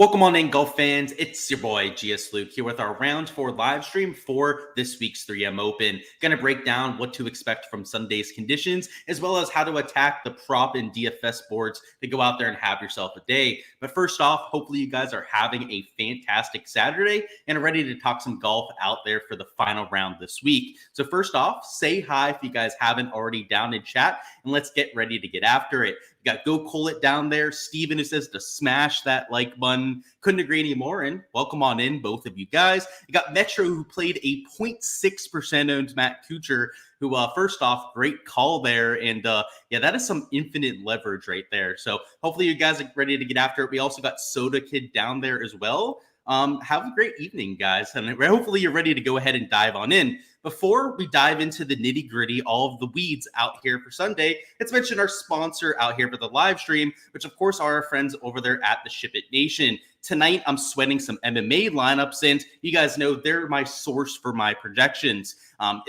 Welcome on in, golf fans. It's your boy Gsluke here with our round 4 live stream for this week's 3M Open. Going to break down what to expect from Sunday's conditions, as well as how to attack the prop and DFS boards to go out there and have yourself a day. But first off, hopefully you guys are having a fantastic Saturday and are ready to talk some golf out there for the final round this week. So first off, say hi if you guys haven't already down in chat, and let's get ready to get after it. We got Go Call It down there. Steven, who says to smash that like button. Couldn't agree anymore. And welcome on in, both of you guys. You got Metro, who played a 0.6% owned Matt Kuchar, who, first off, great call there. And yeah, that is some infinite leverage right there. So hopefully you guys are ready to get after it. We also got Soda Kid down there as well. Have a great evening, guys. And hopefully you're ready to go ahead and dive on in. Before we dive into the nitty gritty, all of the weeds out here for Sunday, let's mention our sponsor out here for the live stream, which of course are our friends over there at the Ship It Nation. Tonight, I'm sweating some MMA lineups, and you guys know they're my source for my projections.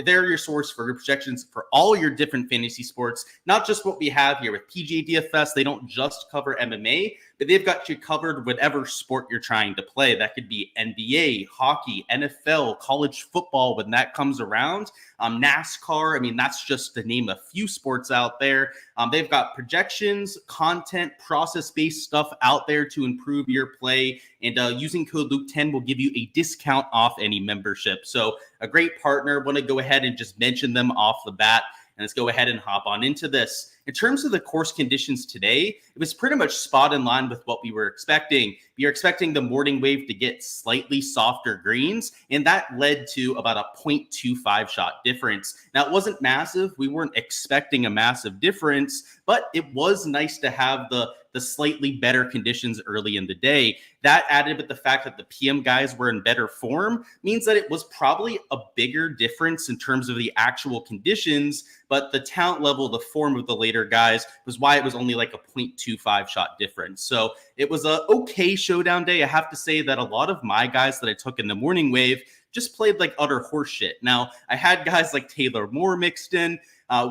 They're your source for projections for all your different fantasy sports, not just what we have here with PGA DFS. They don't just cover MMA, but they've got you covered whatever sport you're trying to play. That could be NBA, hockey, NFL, college football when that comes around. NASCAR, I mean, that's just to name a few sports out there. They've got projections, content, process-based stuff out there to improve your play. And using code Luke10 will give you a discount off any membership. So a great partner. Want to go ahead and just mention them off the bat. And let's go ahead and hop on into this. In terms of the course conditions today, it was pretty much spot in line with what we were expecting. We are expecting the morning wave to get slightly softer greens, and that led to about a 0.25 shot difference. Now, it wasn't massive. We weren't expecting a massive difference, but it was nice to have the slightly better conditions early in the day. That added with the fact that the PM guys were in better form means that it was probably a bigger difference in terms of the actual conditions, but the talent level, the form of the later guys was why it was only like a 0.25 shot difference. So it was a okay showdown day. I have to say that a lot of my guys that I took in the morning wave just played like utter horseshit. Now, I had guys like Taylor Moore mixed in.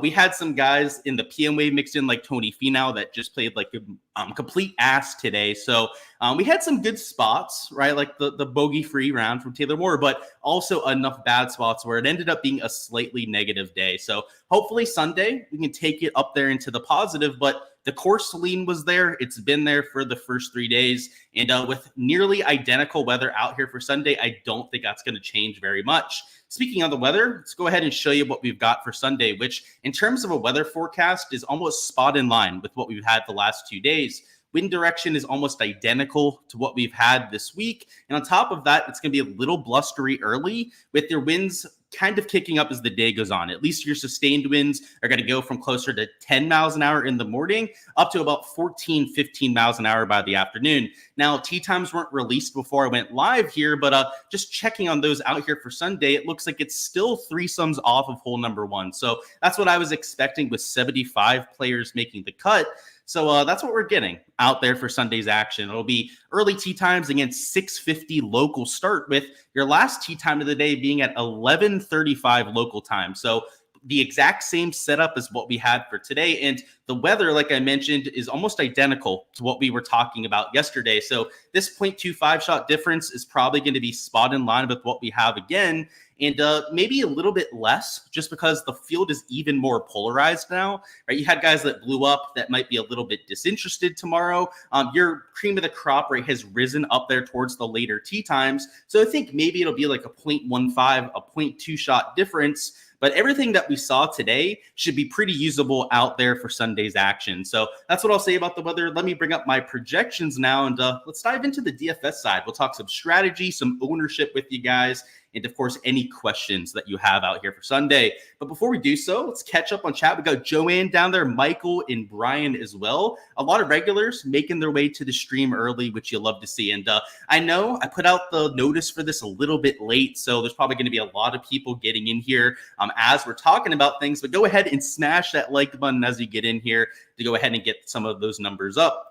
We had some guys in the PM wave mixed in, like Tony Finau, that just played like a complete ass today. So we had some good spots, right? Like the bogey-free round from Taylor Moore, but also enough bad spots where it ended up being a slightly negative day. So hopefully Sunday we can take it up there into the positive, but the course lean was there. It's been there for the first 3 days. And with nearly identical weather out here for Sunday, I don't think that's going to change very much. Speaking of the weather, let's go ahead and show you what we've got for Sunday, which in terms of a weather forecast is almost spot in line with what we've had the last 2 days. Wind direction is almost identical to what we've had this week. And on top of that, it's going to be a little blustery early with your winds kind of kicking up as the day goes on. At least your sustained winds are going to go from closer to 10 miles an hour in the morning up to about 14, 15 miles an hour by the afternoon. Now, tee times weren't released before I went live here, but just checking on those out here for Sunday, it looks like it's still threesomes off of hole number 1. So that's what I was expecting with 75 players making the cut. So that's what we're getting out there for Sunday's action. It'll be early tee times against 6:50 local start, with your last tee time of the day being at 11:35 local time. So the exact same setup as what we had for today. And the weather, like I mentioned, is almost identical to what we were talking about yesterday. So this 0.25 shot difference is probably going to be spot in line with what we have again. And maybe a little bit less, just because the field is even more polarized now, right? You had guys that blew up that might be a little bit disinterested tomorrow. Your cream of the crop rate has risen up there towards the later tee times. So I think maybe it'll be like a 0.15, a 0.2 shot difference. But everything that we saw today should be pretty usable out there for Sunday's action. So that's what I'll say about the weather. Let me bring up my projections now, and let's dive into the DFS side. We'll talk some strategy, some ownership with you guys, and of course, any questions that you have out here for Sunday. But before we do so, let's catch up on chat. We got Joanne down there, Michael and Brian as well. A lot of regulars making their way to the stream early, which you'll love to see. And I know I put out the notice for this a little bit late, so there's probably going to be a lot of people getting in here as we're talking about things. But go ahead and smash that like button as you get in here to go ahead and get some of those numbers up.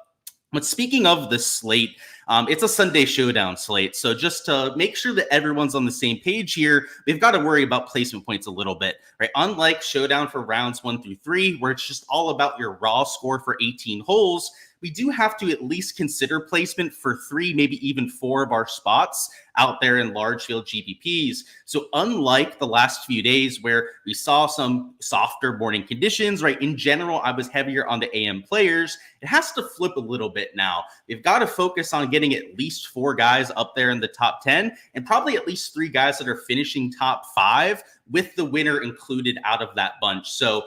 But speaking of the slate, it's a Sunday Showdown slate. So just to make sure that everyone's on the same page here, we've got to worry about placement points a little bit, right? Unlike Showdown for rounds 1 through 3, where it's just all about your raw score for 18 holes, we do have to at least consider placement for 3, maybe even 4 of our spots out there in large field GPPs. So unlike the last few days where we saw some softer morning conditions, right? In general, I was heavier on the AM players. It has to flip a little bit now. We've got to focus on getting at least 4 guys up there in the top 10 and probably at least 3 guys that are finishing top 5 with the winner included out of that bunch. So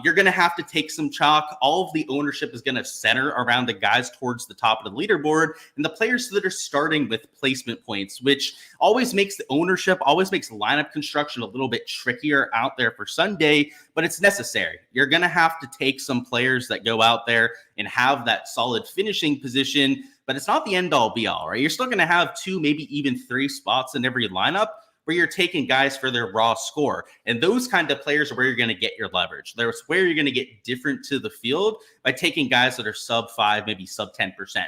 you're going to have to take some chalk. All of the ownership is going to center around the guys towards the top of the leaderboard and the players that are starting with placement points, which always makes the ownership, always makes lineup construction a little bit trickier out there for Sunday, but it's necessary. You're going to have to take some players that go out there and have that solid finishing position, but it's not the end all be all, right? You're still going to have 2, maybe even 3 spots in every lineup where you're taking guys for their raw score. And those kind of players are where you're going to get your leverage. There's where you're going to get different to the field by taking guys that are sub 5, maybe sub 10%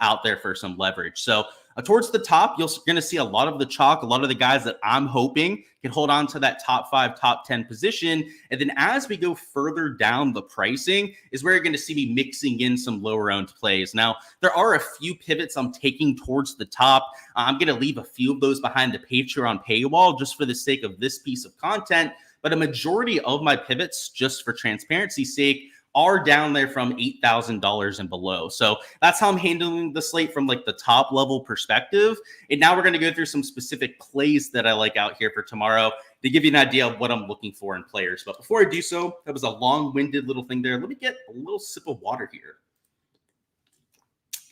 out there for some leverage. So towards the top, you're going to see a lot of the chalk, a lot of the guys that I'm hoping can hold on to that top 5, top 10 position. And then as we go further down the pricing is where you're going to see me mixing in some lower owned plays. Now, there are a few pivots I'm taking towards the top. I'm going to leave a few of those behind the Patreon paywall just for the sake of this piece of content. But a majority of my pivots, just for transparency's sake, are down there from $8,000 and below. So that's how I'm handling the slate from like the top level perspective. And now we're going to go through some specific plays that I like out here for tomorrow to give you an idea of what I'm looking for in players. But before I do so, that was a long-winded little thing there. Let me get a little sip of water here.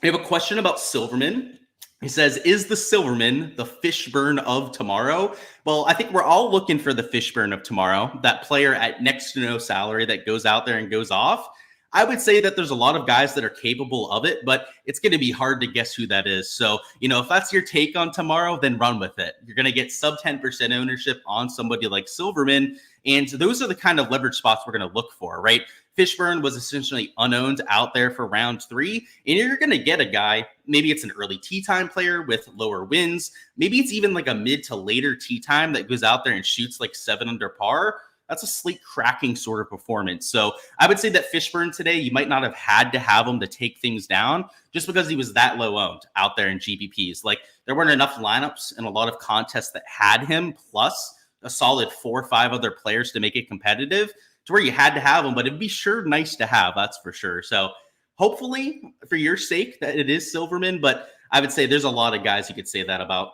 We have a question about Silverman. He says, is the Silverman the Fishburne of tomorrow? Well, I think we're all looking for the Fishburne of tomorrow, that player at next to no salary that goes out there and goes off. I would say that there's a lot of guys that are capable of it, but it's going to be hard to guess who that is. So, if that's your take on tomorrow, then run with it. You're going to get sub 10% ownership on somebody like Silverman. And those are the kind of leverage spots we're going to look for, right? Fishburne was essentially unowned out there for round 3. And you're going to get a guy, maybe it's an early tee time player with lower wins. Maybe it's even like a mid to later tee time that goes out there and shoots like 7 under par. That's a slate cracking sort of performance. So I would say that Fishburne today, you might not have had to have him to take things down just because he was that low owned out there in GPPs. Like there weren't enough lineups and a lot of contests that had him, plus a solid 4 or 5 other players to make it competitive to where you had to have him, but it'd be sure nice to have, that's for sure. So hopefully for your sake that it is Silverman, but I would say there's a lot of guys you could say that about.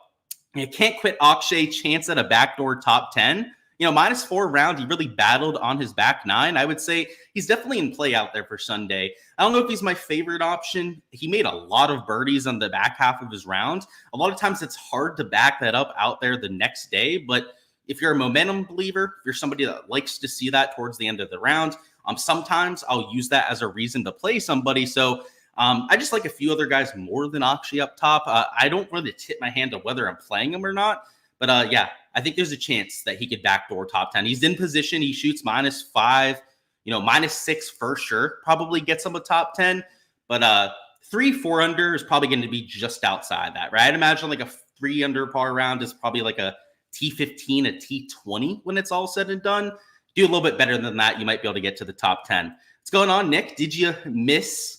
You can't quit Akshay, chance at a backdoor top 10. -4 round, he really battled on his back 9. I would say he's definitely in play out there for Sunday. I don't know if he's my favorite option. He made a lot of birdies on the back half of his round. A lot of times it's hard to back that up out there the next day, but if you're a momentum believer, if you're somebody that likes to see that towards the end of the round, sometimes I'll use that as a reason to play somebody. So I just like a few other guys more than Akshay up top. I don't really tip my hand to whether I'm playing him or not. But yeah, I think there's a chance that he could backdoor top 10. He's in position. He shoots -5, -6 for sure. Probably gets him a top 10. But 3, 4 under is probably going to be just outside that, right? I'd imagine like a 3 under par round is probably like a T15, a T20 when it's all said and done. Do a little bit better than that, you might be able to get to the top 10. What's going on, Nick? Did you miss?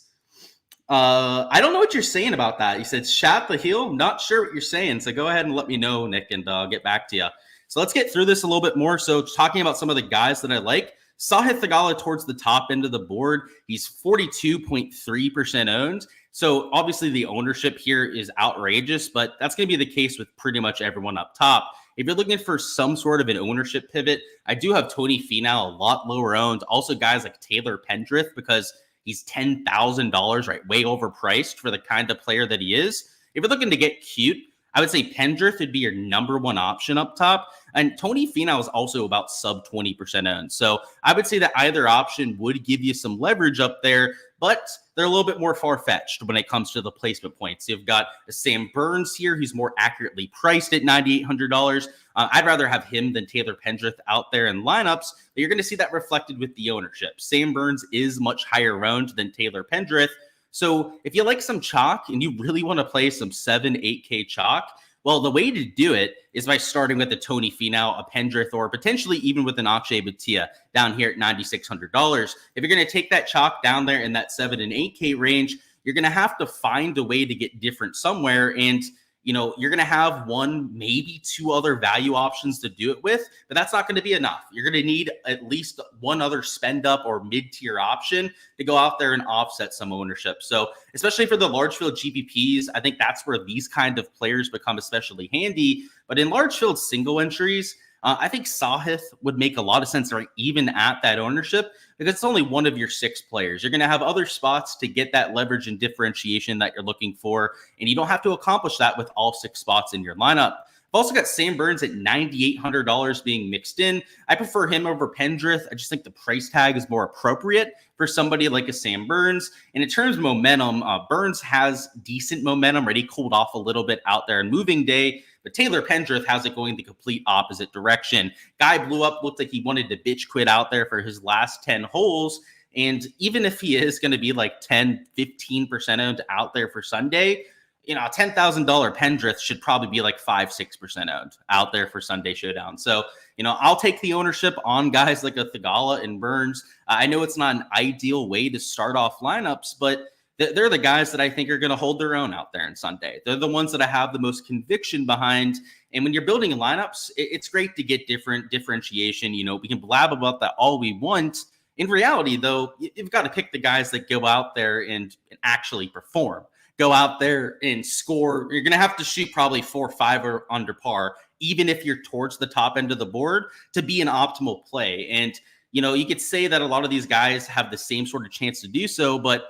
I don't know what you're saying about that. You said shot the heel. Not sure what you're saying. So go ahead and let me know, Nick, and I'll get back to you. So let's get through this a little bit more. So talking about some of the guys that I like, Sahith Theegala towards the top end of the board. He's 42.3% owned. So obviously the ownership here is outrageous, but that's going to be the case with pretty much everyone up top. If you're looking for some sort of an ownership pivot, I do have Tony Finau a lot lower owned. Also guys like Taylor Pendrith, because he's $10,000, right? Way overpriced for the kind of player that he is. If you're looking to get cute, I would say Pendrith would be your number 1 option up top. And Tony Finau is also about sub 20% owned. So I would say that either option would give you some leverage up there, but they're a little bit more far-fetched when it comes to the placement points. You've got Sam Burns here, who's more accurately priced at $9,800. I'd rather have him than Taylor Pendrith out there in lineups, but you're going to see that reflected with the ownership. Sam Burns is much higher owned than Taylor Pendrith. So if you like some chalk and you really want to play some 7, 8K chalk, well, the way to do it is by starting with a Tony Finau, a Pendrith, or potentially even with an Akshay Bhatia down here at $9,600. If you're going to take that chalk down there in that 7 and 8K range, you're going to have to find a way to get different somewhere. And you're going to have one, maybe two other value options to do it with, but that's not going to be enough. You're going to need at least one other spend up or mid-tier option to go out there and offset some ownership. So especially for the large field GPPs, I think that's where these kind of players become especially handy. But in large field single entries, I think Sahith would make a lot of sense, right? Even at that ownership, because it's only one of your 6 players. You're going to have other spots to get that leverage and differentiation that you're looking for, and you don't have to accomplish that with all 6 spots in your lineup. I've also got Sam Burns at $9,800 being mixed in. I prefer him over Pendrith. I just think the price tag is more appropriate for somebody like a Sam Burns. And in terms of momentum, Burns has decent momentum, right? He cooled off a little bit out there in moving day, but Taylor Pendrith has it going the complete opposite direction. Guy blew up, looked like he wanted to bitch quit out there for his last 10 holes. And even if he is going to be like 10, 15% owned out there for Sunday, a $10,000 Pendrith should probably be like 5-6% owned out there for Sunday Showdown. So, I'll take the ownership on guys like a Thigala and Burns. I know it's not an ideal way to start off lineups, but they're the guys that I think are going to hold their own out there on Sunday. They're the ones that I have the most conviction behind. And when you're building lineups, it's great to get different differentiation. We can blab about that all we want. In reality, though, you've got to pick the guys that go out there and actually perform. Go out there and score. You're going to have to shoot probably 4 or 5 or under par, even if you're towards the top end of the board, to be an optimal play. And, you could say that a lot of these guys have the same sort of chance to do so, but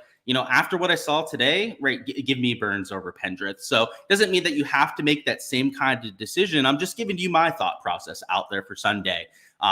after what I saw today, right, give me Burns over Pendrith. So it doesn't mean that you have to make that same kind of decision. I'm just giving you my thought process out there for Sunday.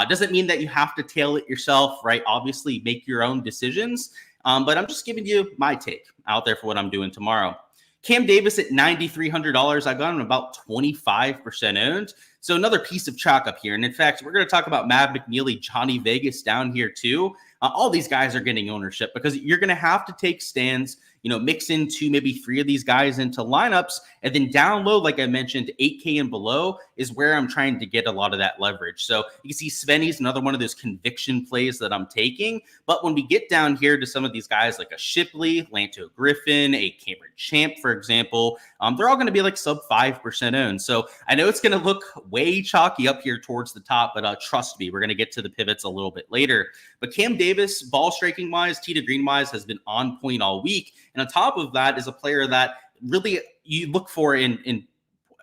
Doesn't mean that you have to tail it yourself, right? Obviously, make your own decisions. But I'm just giving you my take out there for what I'm doing tomorrow. Cam Davis at $9,300. I've got him about 25% owned. So another piece of chalk up here. And in fact, we're going to talk about Matt McNeely, Johnny Vegas down here too. All these guys are getting ownership because you're going to have to take stands, mix in 2, maybe 3 of these guys into lineups. And then down low, like I mentioned, 8K and below is where I'm trying to get a lot of that leverage. So you can see Svenny's another one of those conviction plays that I'm taking. But when we get down here to some of these guys like a Shipley, Lanto Griffin, a Cameron Champ, for example, they're all going to be like sub 5% owned. So I know it's going to look way chalky up here towards the top, but trust me, we're going to get to the pivots a little bit later. But Cam Davis, ball striking wise, tee to green wise, has been on point all week. And on top of that is a player that really you look for in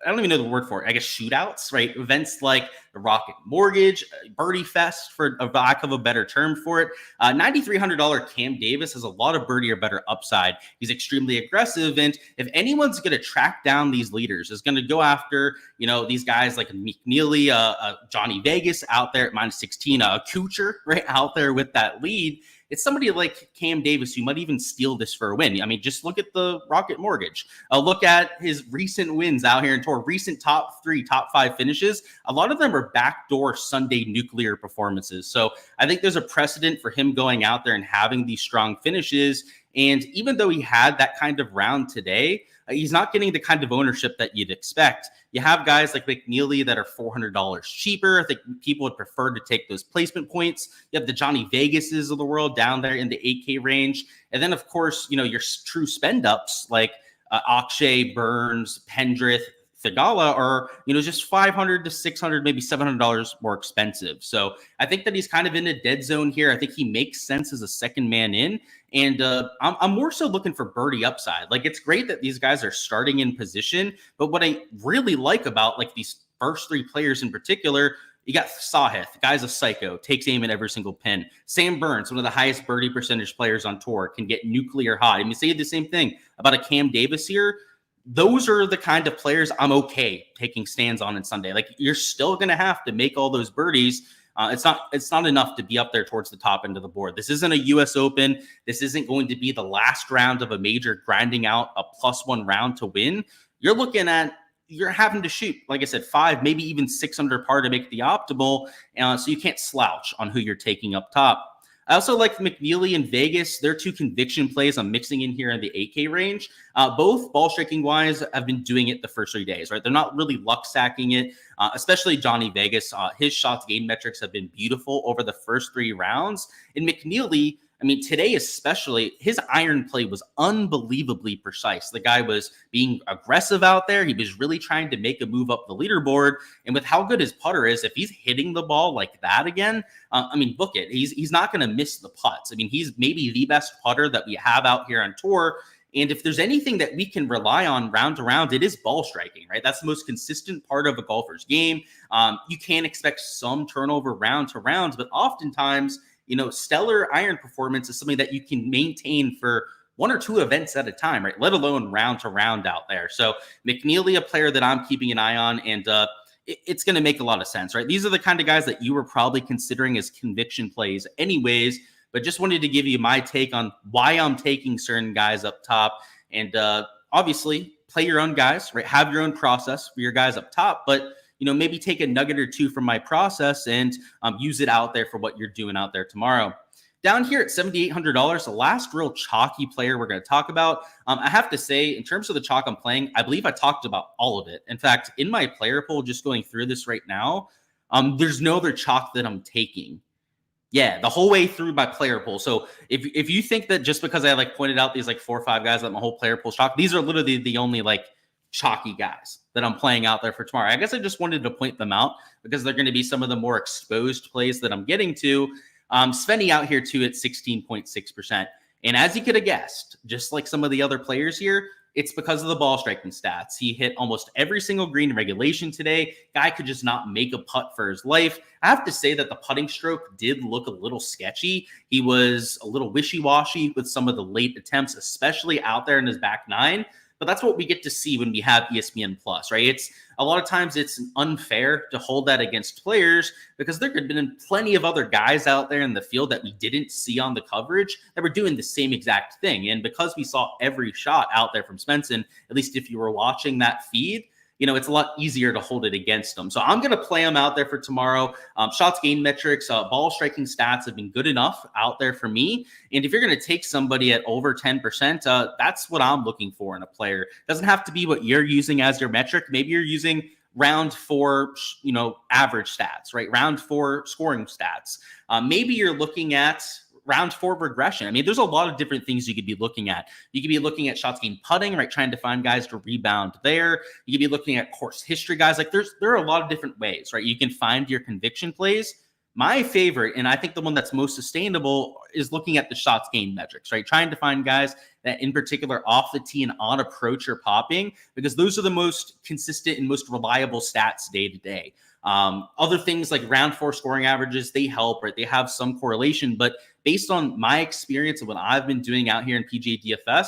I don't even know the word for it. I guess shootouts, right? Events like the Rocket Mortgage, Birdie Fest, for a lack of a better term for it. $9,300 Cam Davis has a lot of birdie or better upside. He's extremely aggressive. And if anyone's going to track down these leaders, is going to go after, these guys like McNeely, Johnny Vegas out there at -16, Kuchar right out there with that lead. It's somebody like Cam Davis who might even steal this for a win. I mean, just look at the Rocket Mortgage. Look at his recent wins out here in tour, recent top 3, top 5 finishes. A lot of them are backdoor Sunday nuclear performances. So I think there's a precedent for him going out there and having these strong finishes. And even though he had that kind of round today, he's not getting the kind of ownership that you'd expect. You have guys like McNeely that are $400 cheaper. I think people would prefer to take those placement points. You have the Johnny Vegases of the world down there in the 8K range. And then, of course, your true spend ups like Akshay, Burns, Pendrith, Thigala are, just $500 to $600, maybe $700 more expensive. So I think that he's kind of in a dead zone here. I think he makes sense as a second man in. And I'm more so looking for birdie upside. Like, it's great that these guys are starting in position, but what I really like about like these first 3 players in particular, you got Sahith, guy's a psycho, takes aim at every single pin. Sam Burns, one of the highest birdie percentage players on tour, can get nuclear hot. And you say the same thing about a Cam Davis here. Those are the kind of players I'm okay taking stands on Sunday. Like, you're still going to have to make all those birdies. It's not enough to be up there towards the top end of the board. This isn't a U.S. Open. This isn't going to be the last round of a major grinding out a +1 round to win. You're having to shoot, like I said, 5, maybe even 6 under par to make the optimal. So you can't slouch on who you're taking up top. I also like McNeely and Vegas. They're 2 conviction plays I'm mixing in here in the 8K range. Both ball striking wise have been doing it the first 3 days, right? They're not really luck sacking it, especially Johnny Vegas. His shots gain metrics have been beautiful over the first 3 rounds. And McNeely, I mean, today especially, his iron play was unbelievably precise. The guy was being aggressive out there. He was really trying to make a move up the leaderboard. And with how good his putter is, if he's hitting the ball like that again, I mean, book it. He's not going to miss the putts. I mean, he's maybe the best putter that we have out here on tour. And if there's anything that we can rely on round to round, it is ball striking, right? That's the most consistent part of a golfer's game. You can expect some turnover round to round, but oftentimes, stellar iron performance is something that you can maintain for one or two events at a time, right? Let alone round to round out there. So McNeely, a player that I'm keeping an eye on, and it's going to make a lot of sense, right? These are the kind of guys that you were probably considering as conviction plays anyways, but just wanted to give you my take on why I'm taking certain guys up top. And obviously, play your own guys, right? Have your own process for your guys up top, but maybe take a nugget or two from my process and use it out there for what you're doing out there tomorrow. Down here at $7,800, the last real chalky player we're going to talk about. I have to say, in terms of the chalk I'm playing, I believe I talked about all of it. In fact, in my player pool, just going through this right now, there's no other chalk that I'm taking. Yeah, the whole way through my player pool. So if you think that just because I pointed out these 4 or 5 guys that my whole player pool chalk, these are literally the only chalky guys that I'm playing out there for tomorrow. I guess I just wanted to point them out because they're going to be some of the more exposed plays that I'm getting to. Svenny out here too at 16.6%. And as you could have guessed, just like some of the other players here, it's because of the ball striking stats. He hit almost every single green in regulation today. Guy could just not make a putt for his life. I have to say that the putting stroke did look a little sketchy. He was a little wishy-washy with some of the late attempts, especially out there in his back nine. But that's what we get to see when we have ESPN Plus, right? It's a lot of times it's unfair to hold that against players because there could have been plenty of other guys out there in the field that we didn't see on the coverage that were doing the same exact thing. And because we saw every shot out there from Svensson, at least if you were watching that feed, it's a lot easier to hold it against them. So I'm going to play them out there for tomorrow. Shots gained metrics, ball striking stats have been good enough out there for me. And if you're going to take somebody at over 10%, that's what I'm looking for in a player. It doesn't have to be what you're using as your metric. Maybe you're using round 4, average stats, right? Round 4 scoring stats. Maybe you're looking at round 4 regression. I mean, there's a lot of different things you could be looking at. You could be looking at shots gained putting, right? Trying to find guys to rebound there. You could be looking at course history guys. There are a lot of different ways, right? You can find your conviction plays. My favorite, and I think the one that's most sustainable, is looking at the shots gained metrics, right? Trying to find guys that in particular off the tee and on approach are popping, because those are the most consistent and most reliable stats day to day. Other things like round 4 scoring averages, they help, right? They have some correlation, but based on my experience and what I've been doing out here in PGA DFS,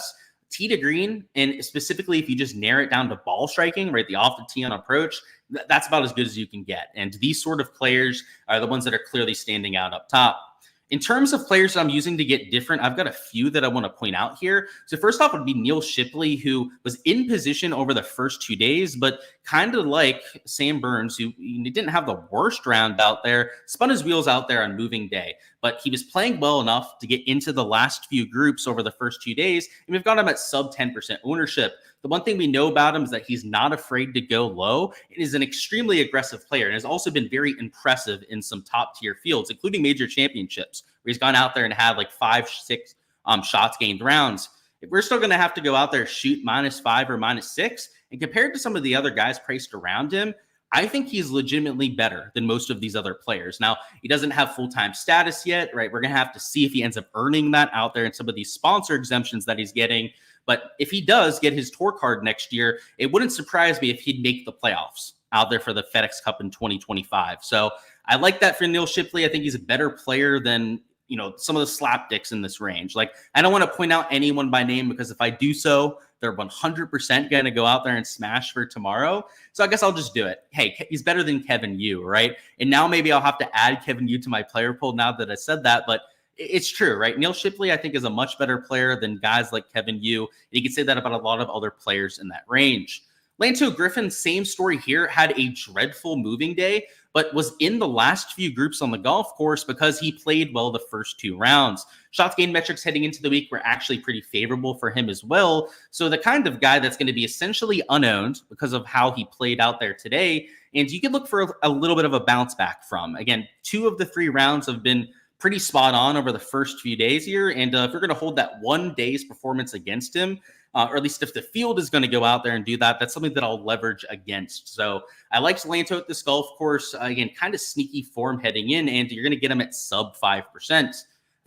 tee to green, and specifically if you just narrow it down to ball striking, right, the off the tee on approach, that's about as good as you can get. And these sort of players are the ones that are clearly standing out up top. In terms of players that I'm using to get different, I've got a few that I want to point out here. So first off would be Neil Shipley, who was in position over the first 2 days, but kind of like Sam Burns, who didn't have the worst round out there, spun his wheels out there on moving day. But he was playing well enough to get into the last few groups over the first 2 days, and we've got him at sub 10% ownership. The one thing we know about him is that he's not afraid to go low and is an extremely aggressive player and has also been very impressive in some top tier fields, including major championships, where he's gone out there and had 5, 6 shots gained rounds. If we're still going to have to go out there, shoot -5 or -6, and compared to some of the other guys priced around him, I think he's legitimately better than most of these other players. Now, he doesn't have full-time status yet, right? We're going to have to see if he ends up earning that out there in some of these sponsor exemptions that he's getting. But if he does get his tour card next year, it wouldn't surprise me if he'd make the playoffs out there for the FedEx Cup in 2025. So I like that for Neil Shipley. I think he's a better player than, some of the slapdicks in this range. I don't want to point out anyone by name because if I do so, they're 100% going to go out there and smash for tomorrow. So I guess I'll just do it. Hey, he's better than Kevin Yu, right? And now maybe I'll have to add Kevin Yu to my player pool now that I said that, but it's true, right? Neil Shipley, I think, is a much better player than guys like Kevin Yu. And you can say that about a lot of other players in that range. Lanto Griffin, same story here, had a dreadful moving day, but was in the last few groups on the golf course because he played well the first 2 rounds. Shots gained metrics heading into the week were actually pretty favorable for him as well. So the kind of guy that's going to be essentially unowned because of how he played out there today. And you can look for a little bit of a bounce back from. Again, 2 of the 3 rounds have been pretty spot on over the first few days here. And if you're going to hold that 1 day's performance against him, or at least if the field is going to go out there and do that, that's something that I'll leverage against. So I liked Lanto at this golf course. Again, kind of sneaky form heading in, and you're going to get him at sub 5%.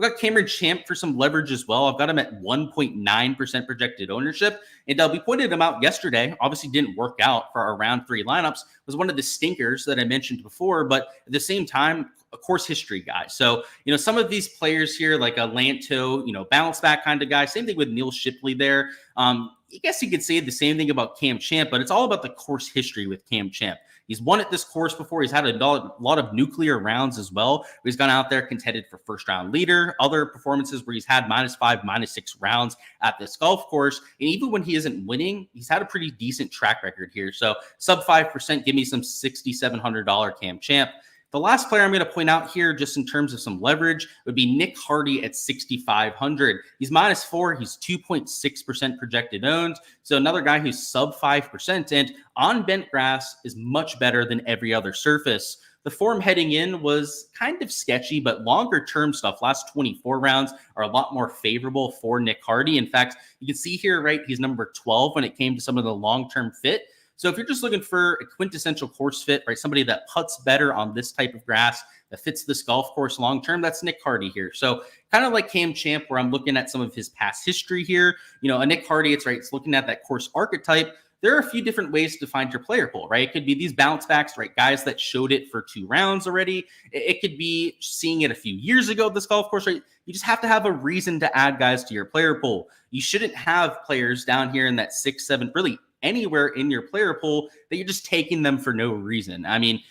I've got Cameron Champ for some leverage as well. I've got him at 1.9% projected ownership. And we pointed him out yesterday. Obviously didn't work out for our round 3 lineups. Was one of the stinkers that I mentioned before. But at the same time, a course history guy. So, some of these players here, like a Lanto, bounce back kind of guy. Same thing with Neil Shipley there. I guess you could say the same thing about Cam Champ, but it's all about the course history with Cam Champ. He's won at this course before. He's had a lot of nuclear rounds as well. He's gone out there, contended for first round leader, other performances where he's had -5, -6 rounds at this golf course. And even when he isn't winning, he's had a pretty decent track record here. So sub 5%, give me some $6,700 Cam Champ. The last player I'm going to point out here, just in terms of some leverage, would be Nick Hardy at 6,500. He's -4. He's 2.6% projected owned. So another guy who's sub 5%. And on bent grass is much better than every other surface. The form heading in was kind of sketchy, but longer term stuff, last 24 rounds, are a lot more favorable for Nick Hardy. In fact, you can see here, right, he's number 12 when it came to some of the long-term fit. So if you're just looking for a quintessential course fit, right, somebody that putts better on this type of grass, that fits this golf course long-term, that's Nick Hardy here. So kind of like Cam Champ, where I'm looking at some of his past history here. A Nick Hardy, it's looking at that course archetype. There are a few different ways to find your player pool, right? It could be these bounce backs, right? Guys that showed it for 2 rounds already. It could be seeing it a few years ago at this golf course, right? You just have to have a reason to add guys to your player pool. You shouldn't have players down here in that 6, 7, really anywhere in your player pool that you're just taking them for no reason. I mean,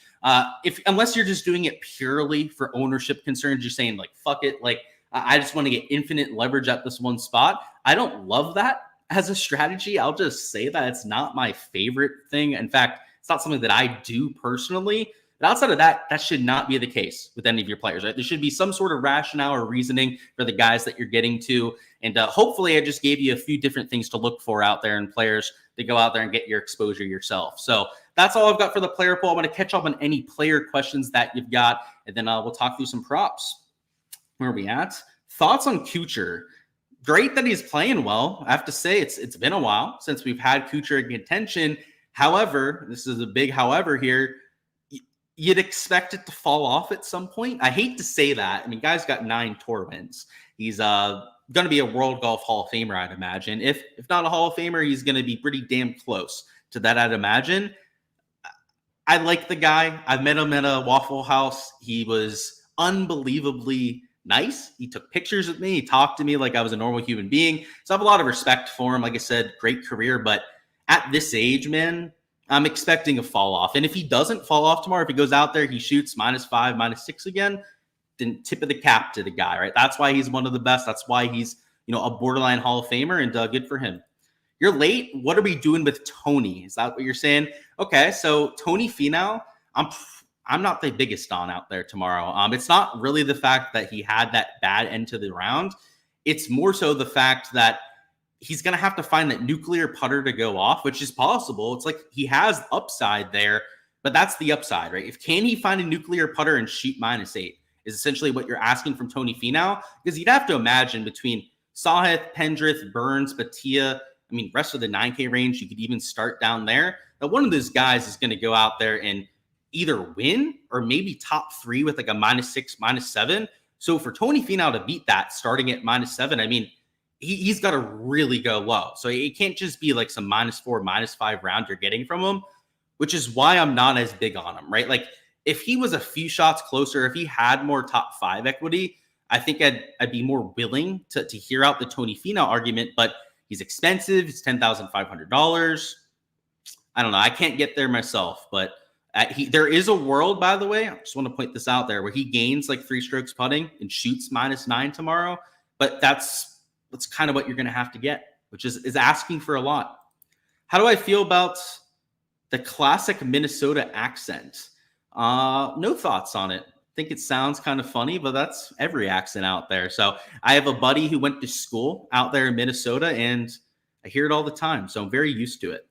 unless you're just doing it purely for ownership concerns, you're saying like, fuck it. Like, I just want to get infinite leverage at this one spot. I don't love that as a strategy. I'll just say that it's not my favorite thing. In fact, it's not something that I do personally. But outside of that, that should not be the case with any of your players, right? There should be some sort of rationale or reasoning for the guys that you're getting to. And hopefully I just gave you a few different things to look for out there in players to go out there and get your exposure yourself. So that's all I've got for the player pool. I'm going to catch up on any player questions that you've got, and then we'll talk through some props. Where are we at? Thoughts on Kuchar? Great that he's playing well. I have to say it's been a while since we've had Kuchar in contention. However, this is a big however here. You'd expect it to fall off at some point. I hate to say that. I mean, guy's got 9 tour wins. He's going to be a World Golf Hall of Famer, I'd imagine. If not a Hall of Famer, he's going to be pretty damn close to that, I'd imagine. I like the guy. I've met him at a Waffle House. He was unbelievably nice. He took pictures with me. He talked to me like I was a normal human being. So I have a lot of respect for him. Like I said, great career. But at this age, man, I'm expecting a fall off. And if he doesn't fall off tomorrow, if he goes out there, he shoots -5, -6 again, then tip of the cap to the guy, right? That's why he's one of the best. That's why he's, a borderline Hall of Famer, and good for him. You're late. What are we doing with Tony? Is that what you're saying? Okay, so Tony Finau, I'm not the biggest on out there tomorrow. It's not really the fact that he had that bad end to the round. It's more so the fact that he's going to have to find that nuclear putter to go off, which is possible. It's like he has upside there, but that's the upside, right? Can he find a nuclear putter and shoot -8 is essentially what you're asking from Tony Finau, because you'd have to imagine between Sahith, Pendrith, Burns, Batia, rest of the 9K range, you could even start down there. Now, one of those guys is going to go out there and either win or maybe top 3 with like a -6, -7. So for Tony Finau to beat that starting at -7, he's got to really go low. So it can't just be like some -4, -5 round you're getting from him, which is why I'm not as big on him, right? Like if he was a few shots closer, if he had more top 5 equity, I think I'd be more willing to hear out the Tony Finau argument, but he's expensive. It's $10,500. I don't know. I can't get there myself, but there is a world, by the way, I just want to point this out there, where he gains like 3 strokes putting and shoots -9 tomorrow. But that's kind of what you're going to have to get, which is asking for a lot. How do I feel about the classic Minnesota accent? No thoughts on it. I think it sounds kind of funny, but that's every accent out there. So I have a buddy who went to school out there in Minnesota, and I hear it all the time. So I'm very used to it.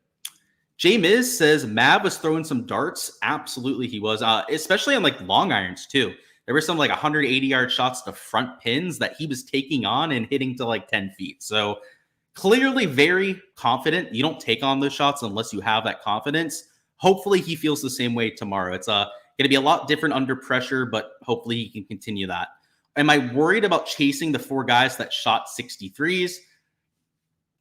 Jay Miz says Mav was throwing some darts. Absolutely he was, especially on like long irons too. there were some like 180-yard shots to front pins that he was taking on and hitting to like 10 feet. So clearly very confident. You don't take on those shots unless you have that confidence. Hopefully he feels the same way tomorrow. It's going to be a lot different under pressure, but hopefully he can continue that. Am I worried about chasing the 4 guys that shot 63s?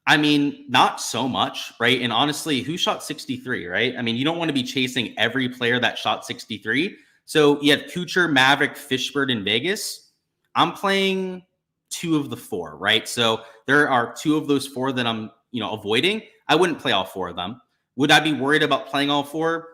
I mean, not so much, right? And honestly, who shot 63, right? I mean, you don't want to be chasing every player that shot 63. So you have Kuchar, Maverick, Fishbird, and Vegas. I'm playing 2 of the 4, right? So there are 2 of those 4 that I'm, avoiding. I wouldn't play all 4 of them. Would I be worried about playing all 4?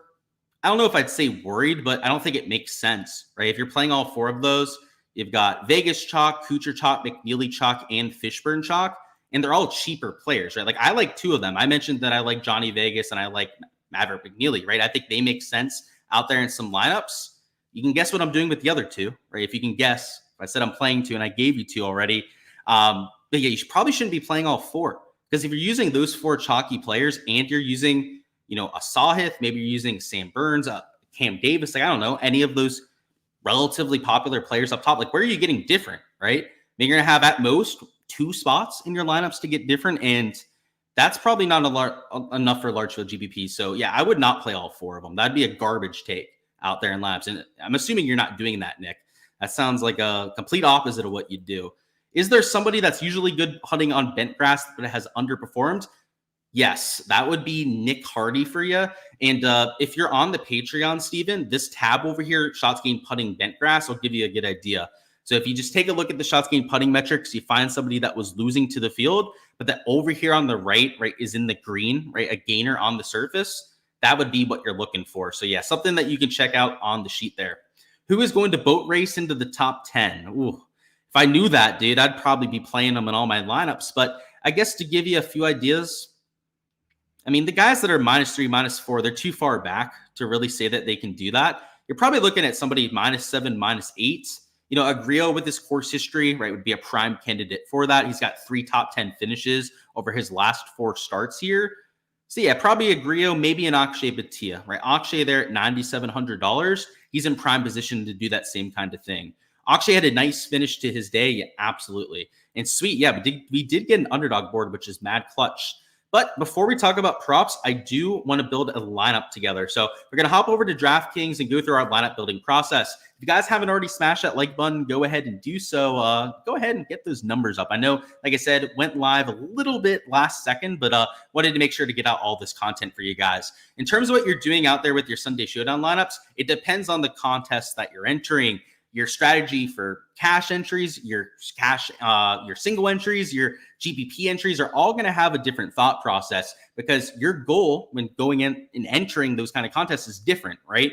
I don't know if I'd say worried, but I don't think it makes sense, right? If you're playing all 4 of those, you've got Vegas chalk, Kuchar chalk, McNeely chalk, and Fishburne chalk. And they're all cheaper players, right? Like I like 2 of them. I mentioned that I like Johnny Vegas and I like Maverick McNeely, right? I think they make sense out there in some lineups. You can guess what I'm doing with the other 2, right? If you can guess, if I said I'm playing 2 and I gave you 2 already. But yeah, you probably shouldn't be playing all 4 because if you're using those 4 chalky players and you're using, a Sahith, maybe you're using Sam Burns, Cam Davis, like I don't know, any of those relatively popular players up top, like where are you getting different, right? I mean, you're going to have at most 2 spots in your lineups to get different, and that's probably not enough for large field GPP. So yeah, I would not play all 4 of them. That'd be a garbage take out there in labs. And I'm assuming you're not doing that, Nick. That sounds like a complete opposite of what you do. Is there somebody that's usually good hunting on bent grass but has underperformed? Yes, that would be Nick Hardy for you. And if you're on the Patreon, Steven, this tab over here, shots gained putting bent grass, will give you a good idea. So if you just take a look at the shots gained putting metrics, you find somebody that was losing to the field, but that over here on the right, is in the green, right, a gainer on the surface, that would be what you're looking for. So yeah, something that you can check out on the sheet there. Who is going to boat race into the top 10? Ooh, if I knew that, dude, I'd probably be playing them in all my lineups. But I guess to give you a few ideas, I mean, the guys that are -3, -4, they're too far back to really say that they can do that. You're probably looking at somebody -7, -8. Agrio with his course history, right, would be a prime candidate for that. He's got 3 top 10 finishes over his last 4 starts here. So yeah, probably Agrio, maybe an Akshay Bhatia, right? Akshay there at $9,700. He's in prime position to do that same kind of thing. Akshay had a nice finish to his day. Yeah, absolutely. And sweet, yeah, we did get an underdog board, which is mad clutch. But before we talk about props, I do want to build a lineup together. So we're going to hop over to Draftkings and go through our lineup building process. If you guys haven't already smashed that like button, go ahead and do so. Go ahead and get those numbers up. I know, like I said, went live a little bit last second, but wanted to make sure to get out all this content for you guys. In terms of what you're doing out there with your Sunday Showdown lineups, it depends on the contest that you're entering. Your strategy for cash entries, your single entries, your GPP entries are all going to have a different thought process because your goal when going in and entering those kind of contests is different, right?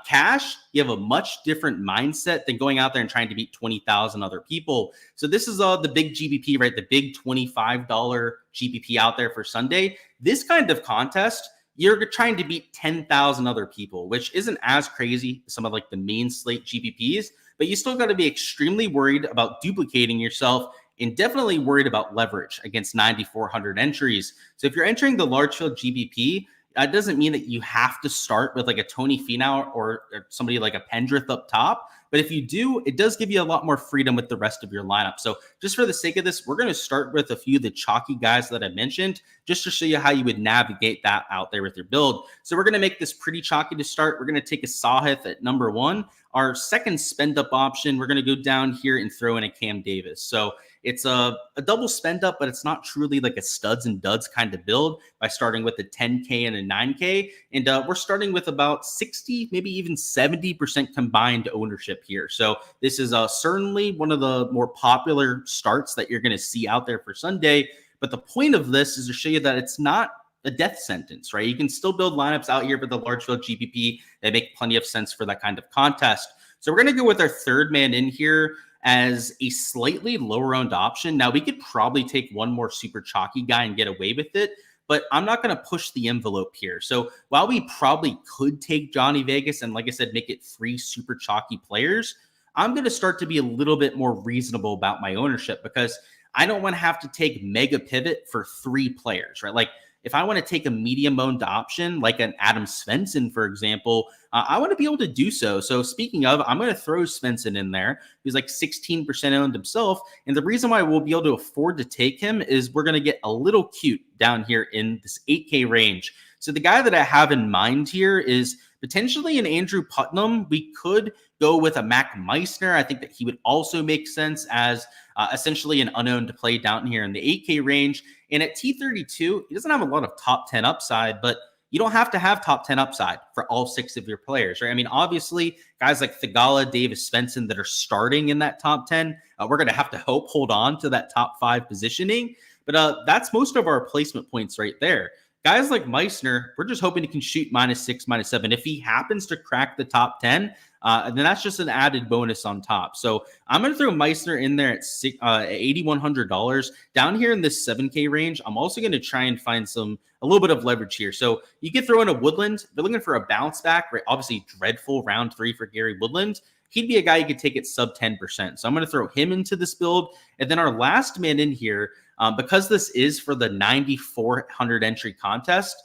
Cash, you have a much different mindset than going out there and trying to beat 20,000 other people. So this is the big GPP, right? The big $25 GPP out there for Sunday. This kind of contest, you're trying to beat 10,000 other people, which isn't as crazy as some of like the main slate GPPs, but you still got to be extremely worried about duplicating yourself and definitely worried about leverage against 9,400 entries. So if you're entering the large field GPP, that doesn't mean that you have to start with like a Tony Finau or somebody like a Pendrith up top. But if you do, it does give you a lot more freedom with the rest of your lineup. So just for the sake of this, we're going to start with a few of the chalky guys that I mentioned, just to show you how you would navigate that out there with your build. So we're going to make this pretty chalky to start. We're going to take a Sahith at number 1. Our second spend up option, we're going to go down here and throw in a Cam Davis. So it's a double spend up, but it's not truly like a studs and duds kind of build by starting with a 10K and a 9K. And we're starting with about 60, maybe even 70% combined ownership here. So this is certainly one of the more popular starts that you're going to see out there for Sunday. But the point of this is to show you that it's not a death sentence, right? You can still build lineups out here for the large field GPP that make plenty of sense for that kind of contest. So we're going to go with our third man in here as a slightly lower owned option. Now we could probably take one more super chalky guy and get away with it, but I'm not going to push the envelope here. So while we probably could take Johnny Vegas and, like I said, make it 3 super chalky players, I'm going to start to be a little bit more reasonable about my ownership because I don't want to have to take mega pivot for 3 players, right? Like if I want to take a medium owned option like an Adam Svensson, for example, I want to be able to do so. So speaking of, I'm going to throw Svensson in there. He's like 16% owned himself. And the reason why we'll be able to afford to take him is we're going to get a little cute down here in this 8K range. So the guy that I have in mind here is potentially an Andrew Putnam. We could go with a Mac Meissner. I think that he would also make sense as essentially an unowned play down here in the 8K range. And at T32, he doesn't have a lot of top 10 upside, but you don't have to have top 10 upside for all 6 of your players, right? I mean, obviously, guys like Thigala, Davis, Svensson that are starting in that top 10, we're going to have to hold on to that top 5 positioning. But that's most of our placement points right there. Guys like Meissner, we're just hoping he can shoot -6, -7. If he happens to crack the top 10, then that's just an added bonus on top. So I'm going to throw Meissner in there at $8,100. Down here in this 7K range, I'm also going to try and find a little bit of leverage here. So you could throw in a Woodland. They're looking for a bounce back, right? Obviously, dreadful round 3 for Gary Woodland. He'd be a guy you could take at sub 10%. So I'm going to throw him into this build. And then our last man in here, because this is for the 9,400 entry contest,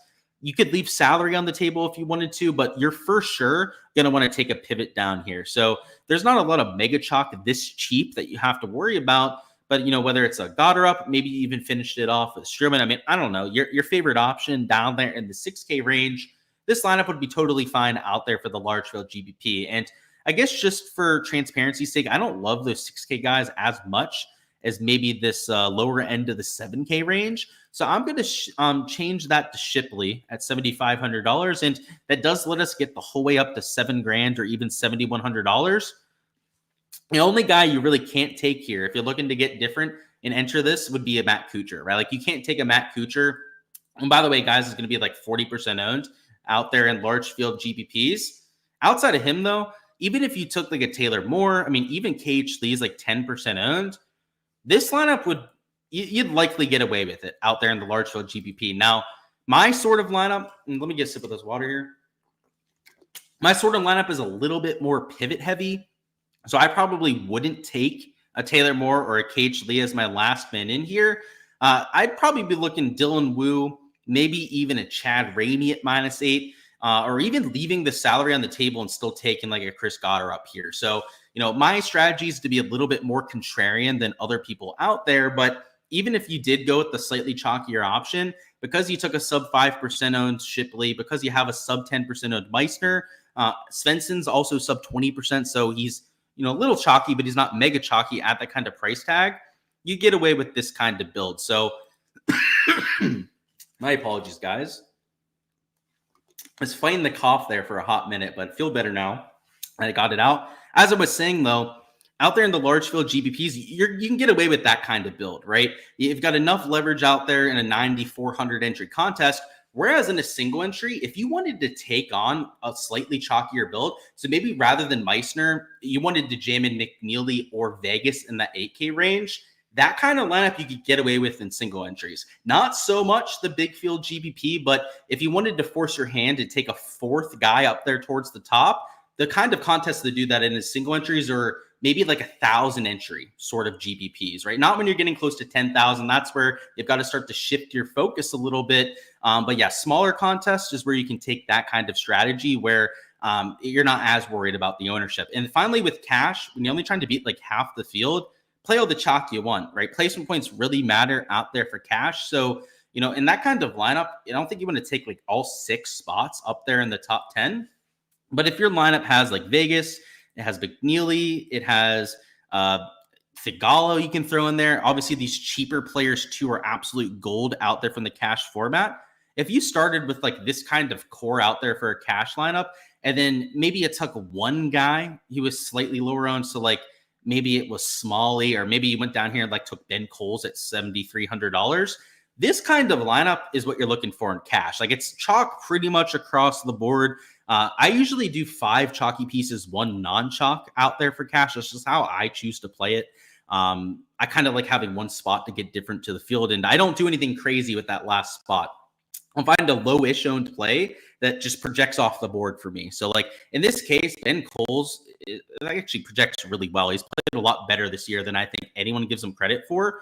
you could leave salary on the table if you wanted to, but you're for sure going to want to take a pivot down here. So there's not a lot of mega chalk this cheap that you have to worry about. But, whether it's a Goddard, maybe you even finished it off with Struman. I mean, I don't know. Your favorite option down there in the 6K range, this lineup would be totally fine out there for the large field GPP. And I guess just for transparency's sake, I don't love those 6K guys as much as maybe this lower end of the 7K range. So I'm going to change that to Shipley at $7,500. And that does let us get the whole way up to $7,000 or even $7,100. The only guy you really can't take here, if you're looking to get different and enter this, would be a Matt Kuchar, right? Like you can't take a Matt Kuchar. And by the way, guys, is going to be like 40% owned out there in large field GPPs. Outside of him, though, even if you took like a Taylor Moore, I mean, even KH Lee is like 10% owned. This lineup you'd likely get away with it out there in the large field GPP. Now, my sort of lineup, and let me get a sip of this water here. My sort of lineup is a little bit more pivot heavy. So I probably wouldn't take a Taylor Moore or a KH Lee as my last man in here. I'd probably be looking Dylan Wu, maybe even a Chad Ramey at -8, or even leaving the salary on the table and still taking like a Chris Goddard up here. So, my strategy is to be a little bit more contrarian than other people out there. But even if you did go with the slightly chalkier option, because you took a sub 5% owned Shipley, because you have a sub 10% owned Meissner, Svensson's also sub 20%. So he's, a little chalky, but he's not mega chalky at that kind of price tag. You get away with this kind of build. So my apologies, guys. I was fighting the cough there for a hot minute, but I feel better now. I got it out. As I was saying, though, out there in the large field GPPs, you can get away with that kind of build, right? You've got enough leverage out there in a 9,400 entry contest. Whereas in a single entry, if you wanted to take on a slightly chalkier build, so maybe rather than Meissner, you wanted to jam in McNeely or Vegas in that 8K range, that kind of lineup you could get away with in single entries. Not so much the big field GPP, but if you wanted to force your hand to take a fourth guy up there towards the top, the kind of contests to do that in is single entries are maybe like 1,000 entry sort of GPPs, right? Not when you're getting close to 10,000. That's where you've got to start to shift your focus a little bit. But yeah, smaller contests is where you can take that kind of strategy where you're not as worried about the ownership. And finally, with cash, when you're only trying to beat like half the field, play all the chalk you want, right? Placement points really matter out there for cash. So, in that kind of lineup, I don't think you want to take like all 6 spots up there in the top 10. But if your lineup has like Vegas, it has McNeely, it has Thigala you can throw in there. Obviously, these cheaper players too are absolute gold out there from the cash format. If you started with like this kind of core out there for a cash lineup, and then maybe it took one guy, he was slightly lower owned, so like maybe it was Smalley, or maybe you went down here and like took Ben Coles at $7,300. This kind of lineup is what you're looking for in cash. Like it's chalk pretty much across the board. I usually do 5 chalky pieces, 1 non-chalk out there for cash. That's just how I choose to play it. I kind of like having one spot to get different to the field, and I don't do anything crazy with that last spot. I'll find a low-ish owned play that just projects off the board for me. So like in this case, Ben Coles, it actually projects really well. He's played a lot better this year than I think anyone gives him credit for.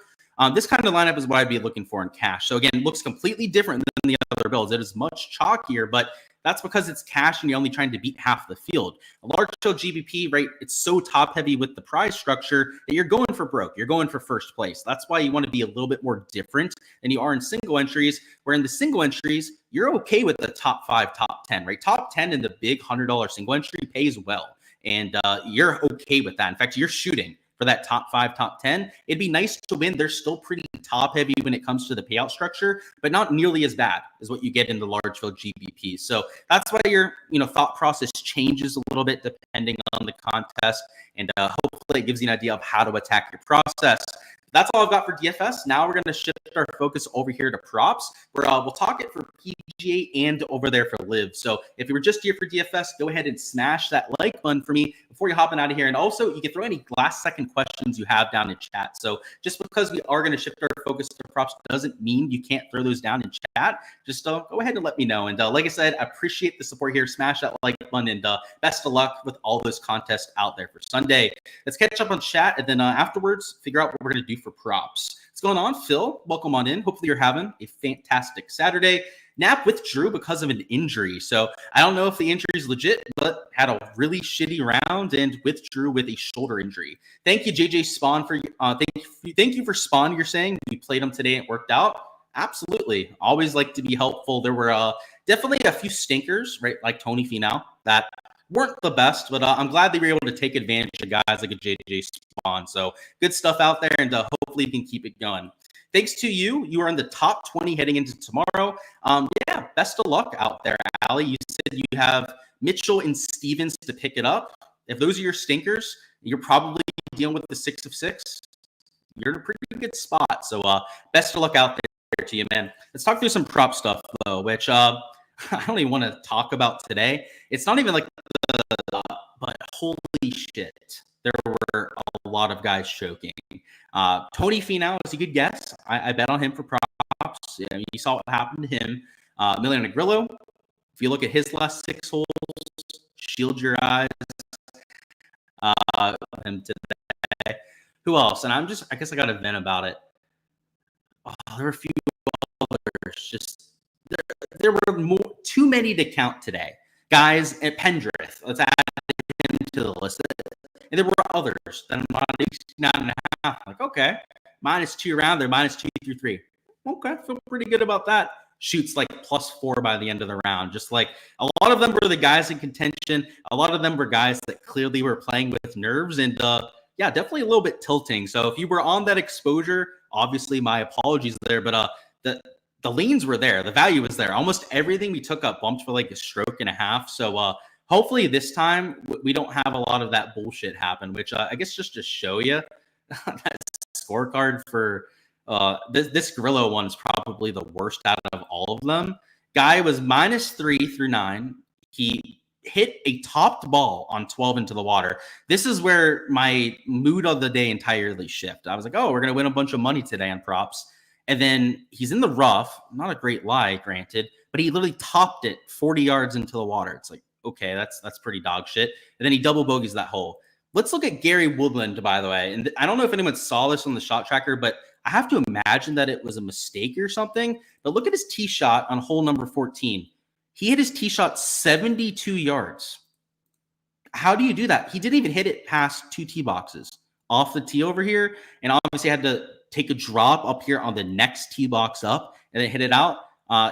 This kind of lineup is what I'd be looking for in cash. So again, it looks completely different than the other builds. It is much chalkier, but that's because it's cash and you're only trying to beat half the field. A large scale GBP, right? It's so top heavy with the prize structure that you're going for broke. You're going for first place. That's why you want to be a little bit more different than you are in single entries, where in the single entries, you're okay with the top 5, top 10, right? Top 10 in the big $100 single entry pays well. And you're okay with that. In fact, you're shooting for that top 5, top 10. It'd be nice to win. They're still pretty top heavy when it comes to the payout structure, but not nearly as bad as what you get in the large field GBP. So that's why your thought process changes a little bit depending on the contest, and hopefully it gives you an idea of how to attack your process. That's all I've got for DFS. Now we're going to shift our focus over here to props, where we'll talk it for PGA and over there for Live. So if you were just here for DFS, go ahead and smash that like button for me before you hopping out of here. And also, you can throw any last second questions you have down in chat. So just because we are going to shift our focus to props doesn't mean you can't throw those down in chat. Just go ahead and let me know. And like I said, I appreciate the support here. Smash that like button, and best of luck with all those contests out there for Sunday. Let's catch up on chat, and then afterwards, figure out what we're going to do for props. What's going on, Phil? Welcome on in. Hopefully you're having a fantastic Saturday. Nap withdrew because of an injury. So I don't know if the injury is legit, but had a really shitty round and withdrew with a shoulder injury. Thank you, JJ Spawn, for thank you for Spawn. You're saying we played him today and it worked out. Absolutely. Always like to be helpful. There were definitely a few stinkers, right? Like Tony Finau that weren't the best, but I'm glad they were able to take advantage of guys like a JJ Spawn. So good stuff out there, and hopefully you can keep it going. Thanks to you. You are in the top 20 heading into tomorrow. Yeah, best of luck out there, Ali. You said you have Mitchell and Stevens to pick it up. If those are your stinkers, you're probably dealing with the 6 of 6. You're in a pretty good spot. So best of luck out there to you, man. Let's talk through some prop stuff, though, which I don't even want to talk about today. It's not even like but holy shit, there were a lot of guys choking. Tony Finau is a good guess. I bet on him for props. Yeah, you saw what happened to him. Emiliano Grillo, if you look at his last 6 holes, shield your eyes. Him today. Who else? And I guess I got to vent about it. Oh, there were a few others. Just there were too many to count today. Guys at Pendrith, let's add him to the list. And there were others that I'm not 9.5. Like, okay, -2 around there, -2 through 3. Okay, feel pretty good about that. Shoots like +4 by the end of the round. Just like a lot of them were the guys in contention. A lot of them were guys that clearly were playing with nerves, and yeah, definitely a little bit tilting. So if you were on that exposure, obviously my apologies there, but the leans were there. The value was there. Almost everything we took up bumped for like a stroke and a half. So hopefully this time we don't have a lot of that bullshit happen, which I guess just to show you that scorecard for this Grillo one is probably the worst out of all of them. Guy was -3 through 9. He hit a topped ball on 12 into the water. This is where my mood of the day entirely shifted. I was like, oh, we're going to win a bunch of money today on props. And then he's in the rough, not a great lie, granted, but he literally topped it 40 yards into the water. It's like, okay, that's pretty dog shit. And then he double bogeys that hole. Let's look at Gary Woodland, by the way. And I don't know if anyone saw this on the shot tracker, but I have to imagine that it was a mistake or something. But look at his tee shot on hole number 14. He hit his tee shot 72 yards. How do you do that? He didn't even hit it past 2 tee boxes off the tee over here. And obviously had to take a drop up here on the next tee box up and then hit it out.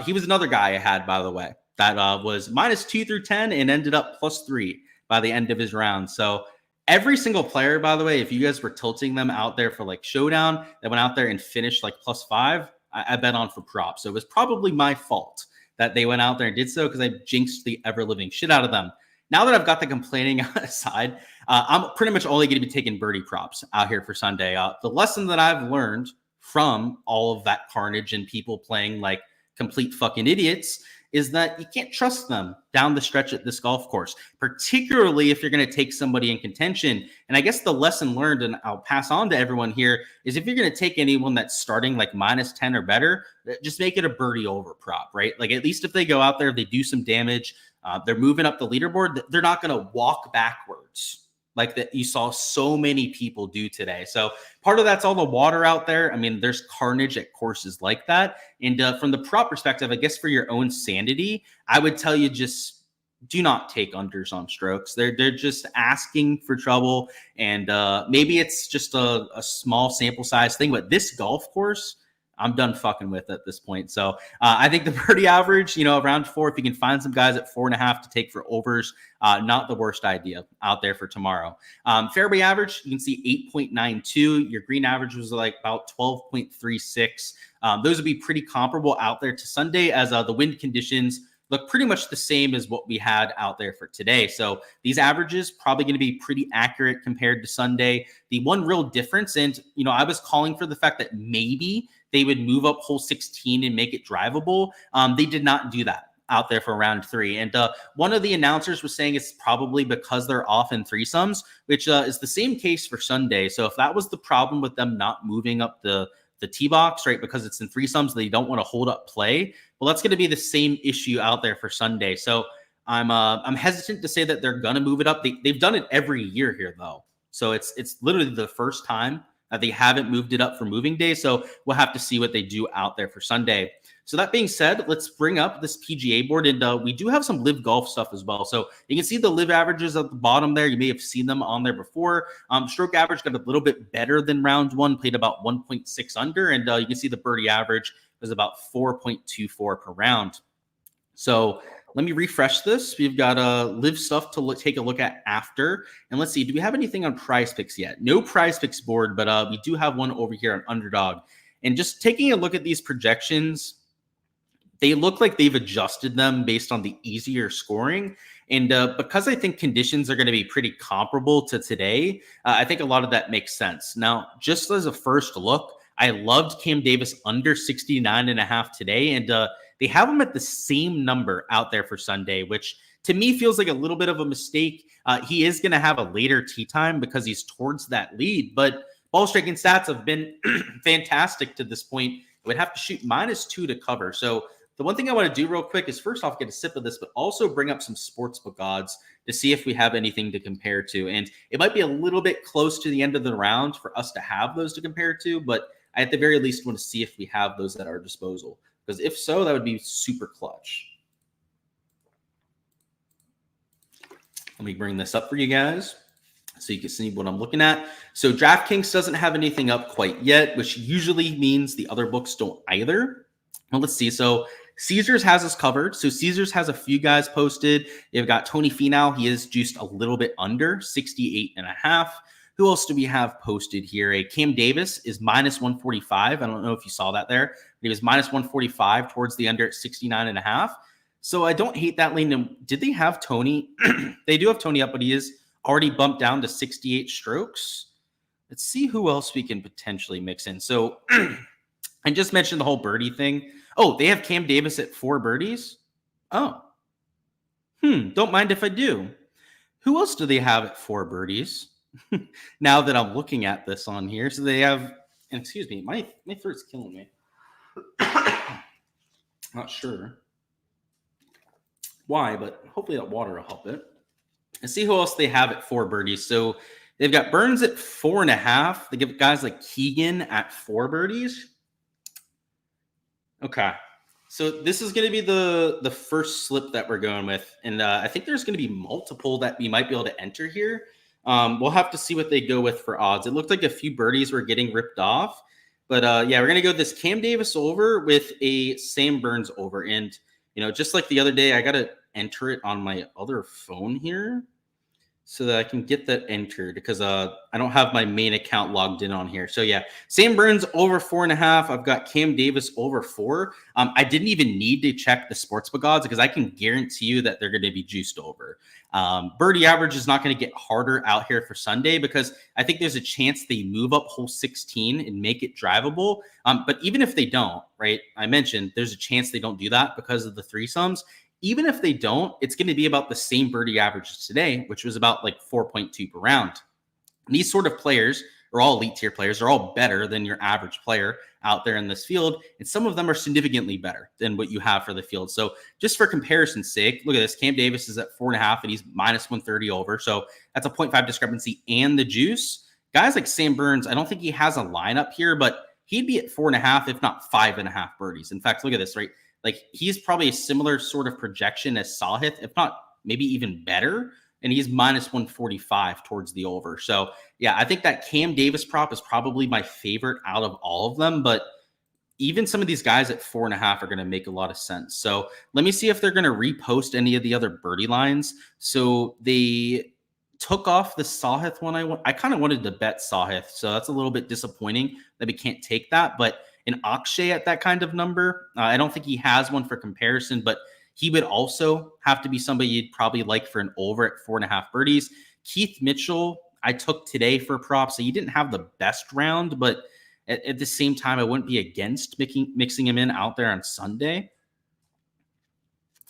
He was another guy I had, by the way, that was -2 through 10 and ended up +3 by the end of his round. So every single player, by the way, if you guys were tilting them out there for like Showdown, that went out there and finished like +5, I bet on for props. So it was probably my fault that they went out there and did so, because I jinxed the ever-living shit out of them. Now that I've got the complaining aside, I'm pretty much only going to be taking birdie props out here for Sunday. The lesson that I've learned from all of that carnage and people playing like complete fucking idiots is that you can't trust them down the stretch at this golf course, particularly if you're going to take somebody in contention. And I guess the lesson learned, and I'll pass on to everyone here, is if you're going to take anyone that's starting like -10 or better, just make it a birdie over prop, right? Like at least if they go out there, they do some damage, they're moving up the leaderboard, they're not going to walk backwards like that you saw so many people do today. So part of that's all the water out there. I mean, there's carnage at courses like that. And from the prop perspective, I guess for your own sanity, I would tell you just do not take unders on strokes. They're just asking for trouble. And maybe it's just a small sample size thing, but this golf course, I'm done fucking with at this point. So I think the birdie average, around 4, if you can find some guys at 4.5 to take for overs, not the worst idea out there for tomorrow. Fairway average, you can see 8.92. Your green average was like about 12.36. Those would be pretty comparable out there to Sunday, as the wind conditions look pretty much the same as what we had out there for today. So these averages probably going to be pretty accurate compared to Sunday. The one real difference, and I was calling for the fact that maybe they would move up hole 16 and make it drivable. They did not do that out there for round 3. And one of the announcers was saying it's probably because they're off in threesomes, which is the same case for Sunday. So if that was the problem with them not moving up the tee box, right, because it's in threesomes, they don't want to hold up play. Well, that's going to be the same issue out there for Sunday. So I'm hesitant to say that they're going to move it up. They've done it every year here, though. So it's literally the first time that they haven't moved it up for moving day. So we'll have to see what they do out there for Sunday. So that being said, let's bring up this PGA board. And we do have some live golf stuff as well. So you can see the live averages at the bottom there. You may have seen them on there before. Stroke average got a little bit better than round 1, played about 1.6 under. And you can see the birdie average was about 4.24 per round. So let me refresh this. We've got live stuff to take a look at after. And let's see, do we have anything on Prize Picks yet? No Prize Picks board, but we do have one over here on Underdog. And just taking a look at these projections, they look like they've adjusted them based on the easier scoring. And because I think conditions are going to be pretty comparable to today, I think a lot of that makes sense. Now, just as a first look, I loved Cam Davis under 69.5 today. And they have him at the same number out there for Sunday, which to me feels like a little bit of a mistake. He is going to have a later tee time because he's towards that lead, but ball striking stats have been fantastic to this point. I would have to shoot -2 to cover. So the one thing I want to do real quick is first off get a sip of this, but also bring up some sportsbook odds to see if we have anything to compare to. And it might be a little bit close to the end of the round for us to have those to compare to, but I at the very least want to see if we have those at our disposal. Because if so, that would be super clutch. Let me bring this up for you guys so you can see what I'm looking at. So Draftkings doesn't have anything up quite yet, which usually means the other books don't either. Well, let's see. So Caesars has us covered. So Caesars has a few guys posted. They've got Tony Finau. He is juiced a little bit under 68.5. Who else do we have posted here? A Cam Davis is -145. I don't know if you saw that there. He was -145 towards the under at 69.5. So I don't hate that lane. Did they have Tony? They do have Tony up, but he is already bumped down to 68 strokes. Let's see who else we can potentially mix in. So I just mentioned the whole birdie thing. Oh, they have Cam Davis at 4 birdies. Oh, don't mind if I do. Who else do they have at 4 birdies? Now that I'm looking at this on here. So they have, and excuse me, my throat's killing me. Not sure why, but hopefully that water will help it. And see who else they have at 4 birdies. So they've got Burns at 4.5. They give guys like Keegan at 4 birdies. Okay. So this is going to be the first slip that we're going with. And I think there's going to be multiple that we might be able to enter here. We'll have to see what they go with for odds. It looked like a few birdies were getting ripped off. But yeah, we're going to go this Cam Davis over with a Sam Burns over. And, just like the other day, I got to enter it on my other phone here so that I can get that entered because I don't have my main account logged in on here. So yeah, Sam Burns over 4.5. I've got Cam Davis over 4. I didn't even need to check the sportsbook odds because I can guarantee you that they're going to be juiced over. Birdie average is not going to get harder out here for Sunday because I think there's a chance they move up hole 16 and make it drivable. But even if they don't, right, I mentioned there's a chance they don't do that because of the threesomes. Even if they don't, it's going to be about the same birdie average as today, which was about like 4.2 per round. And these sort of players, are all elite tier players. They're all better than your average player out there in this field. And some of them are significantly better than what you have for the field. So just for comparison's sake, look at this. Cam Davis is at 4.5 and he's minus 130 over. So that's a 0.5 discrepancy and the juice. Guys like Sam Burns, I don't think he has a lineup here, but he'd be at 4.5, if not 5.5 birdies. In fact, look at this, right? Like he's probably a similar sort of projection as Sahith, if not maybe even better. And he's minus 145 towards the over. So yeah, I think that Cam Davis prop is probably my favorite out of all of them, but even some of these guys at 4.5 are going to make a lot of sense. So let me see if they're going to repost any of the other birdie lines. So they took off the Sahith one. I kind of wanted to bet Sahith, so that's a little bit disappointing that we can't take that. But an Akshay at that kind of number, I don't think he has one for comparison, but he would also have to be somebody you'd probably like for an over at 4.5 birdies. Keith Mitchell, I took today for props. So he didn't have the best round, but at the same time, I wouldn't be against mixing him in out there on Sunday.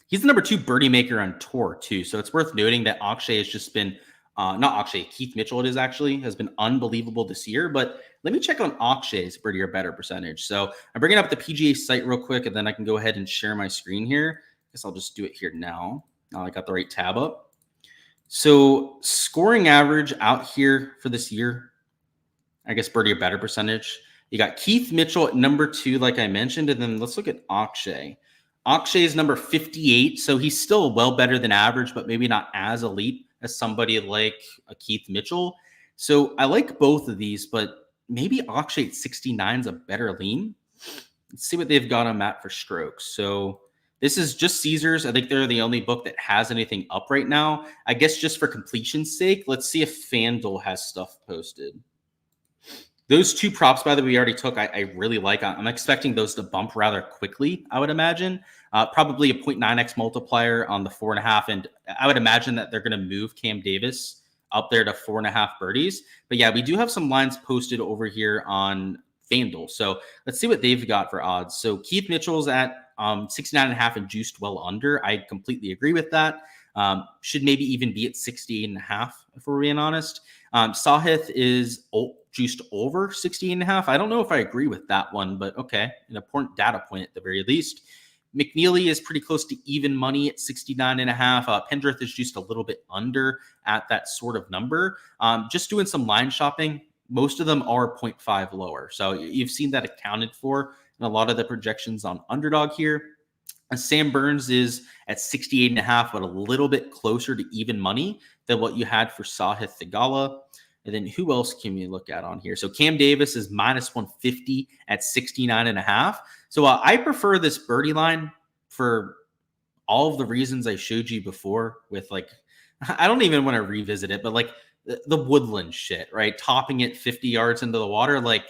He's the number 2 birdie maker on tour too. So it's worth noting that Akshay has just been, not Akshay, Keith Mitchell it is actually, has been unbelievable this year. But let me check on Akshay's birdie or better percentage. So I'm bringing up the PGA site real quick, and then I can go ahead and share my screen here. I'll just do it here now. I got the right tab up. So scoring average out here for this year, I guess birdie or better percentage. You got Keith Mitchell at number 2, like I mentioned, and then let's look at Akshay. Akshay is number 58, so he's still well better than average, but maybe not as elite as somebody like a Keith Mitchell. So I like both of these, but maybe Akshay at 69 is a better lean. Let's see what they've got on Matt for strokes. So this is just Caesars. I think they're the only book that has anything up right now. I guess just for completion's sake, let's see if FanDuel has stuff posted. Those 2 props, by the way, we already took. I really like. I'm expecting those to bump rather quickly, I would imagine. Probably a 0.9x multiplier on the 4.5. And I would imagine that they're going to move Cam Davis up there to 4.5 birdies. But yeah, we do have some lines posted over here on FanDuel. So let's see what they've got for odds. So Keith Mitchell's at 69.5 and juiced well under. I completely agree with that. Should maybe even be at 68.5 if we're being honest. Sahith is juiced over 68.5. I don't know if I agree with that one, but okay, an important data point at the very least. McNeely is pretty close to even money at 69.5. Pendrith is juiced a little bit under at that sort of number. Just doing some line shopping, most of them are 0.5 lower. So you've seen that accounted for in a lot of the projections on Underdog here. And Sam Burns is at 68.5, but a little bit closer to even money than what you had for Sahith Theegala. And then who else can we look at on here? So Cam Davis is minus 150 at 69.5. So I prefer this birdie line for all of the reasons I showed you before with like, I don't even want to revisit it, but like the woodland shit, right? Topping it 50 yards into the water. Like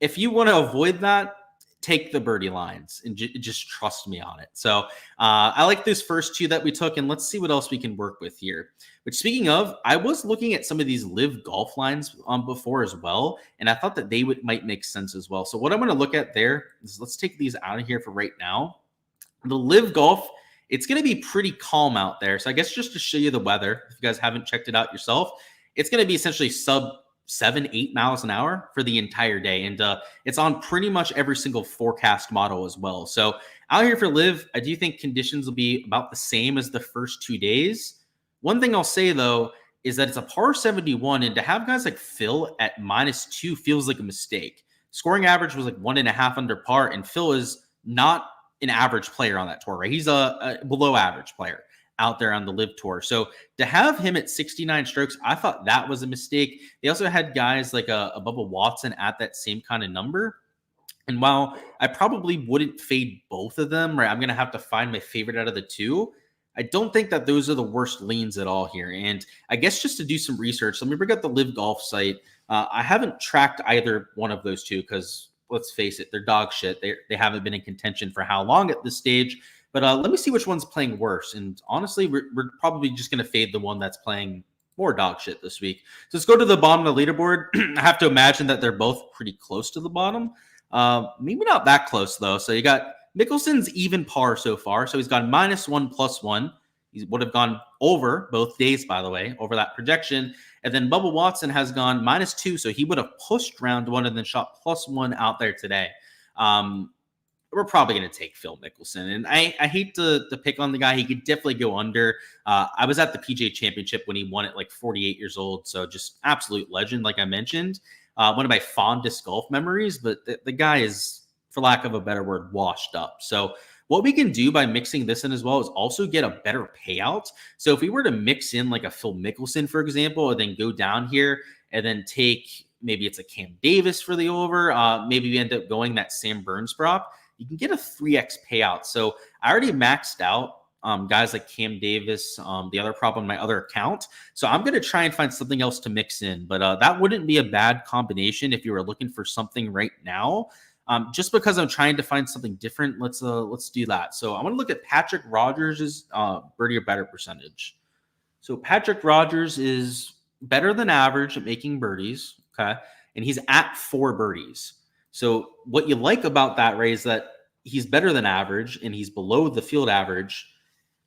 if you want to avoid that, take the birdie lines and just trust me on it. So I like those first 2 that we took, and let's see what else we can work with here. But speaking of, I was looking at some of these live golf lines before as well, and I thought that they might make sense as well. So what I'm going to look at there is let's take these out of here for right now. The live golf, it's going to be pretty calm out there. So I guess just to show you the weather, if you guys haven't checked it out yourself, it's going to be essentially sub 7-8 miles an hour for the entire day. And it's on pretty much every single forecast model as well. So out here for live, I do think conditions will be about the same as the first 2 days. One thing I'll say though, is that it's a par 71, and to have guys like Phil at -2 feels like a mistake. Scoring average was like 1.5 under par, and Phil is not an average player on that tour, right? He's a below average player out there on the live tour. So to have him at 69 strokes, I thought that was a mistake. They also had guys like a Bubba Watson at that same kind of number. And while I probably wouldn't fade both of them, right, I'm going to have to find my favorite out of the 2. I don't think that those are the worst leans at all here. And I guess just to do some research, let me bring up the live golf site. I haven't tracked either one of those 2 because let's face it, they're dog shit. They haven't been in contention for how long at this stage. But let me see which one's playing worse. And honestly, we're probably just going to fade the one that's playing more dog shit this week. So let's go to the bottom of the leaderboard. I have to imagine that they're both pretty close to the bottom. Maybe not that close, though. So you got Mickelson's even par so far. So he's got -1 +1. He would have gone over both days, by the way, over that projection. And then Bubba Watson has gone -2, so he would have pushed round 1 and then shot +1 out there today. We're probably going to take Phil Mickelson. And I hate to pick on the guy. He could definitely go under. I was at the PGA Championship when he won at like 48 years old. So just absolute legend, like I mentioned. One of my fondest golf memories. But the guy is, for lack of a better word, washed up. So what we can do by mixing this in as well is also get a better payout. So if we were to mix in like a Phil Mickelson, for example, and then go down here and then take, maybe it's a Cam Davis for the over. Maybe we end up going that Sam Burns prop. You can get a 3x payout. So I already maxed out guys like Cam Davis, the other prop on my other account. So I'm going to try and find something else to mix in. But that wouldn't be a bad combination if you were looking for something right now. Just because I'm trying to find something different, let's do that. So I want to look at Patrick Rodgers' birdie or better percentage. So Patrick Rodgers is better than average at making birdies, okay? And he's at 4 birdies. So what you like about that, Ray, is that he's better than average and he's below the field average.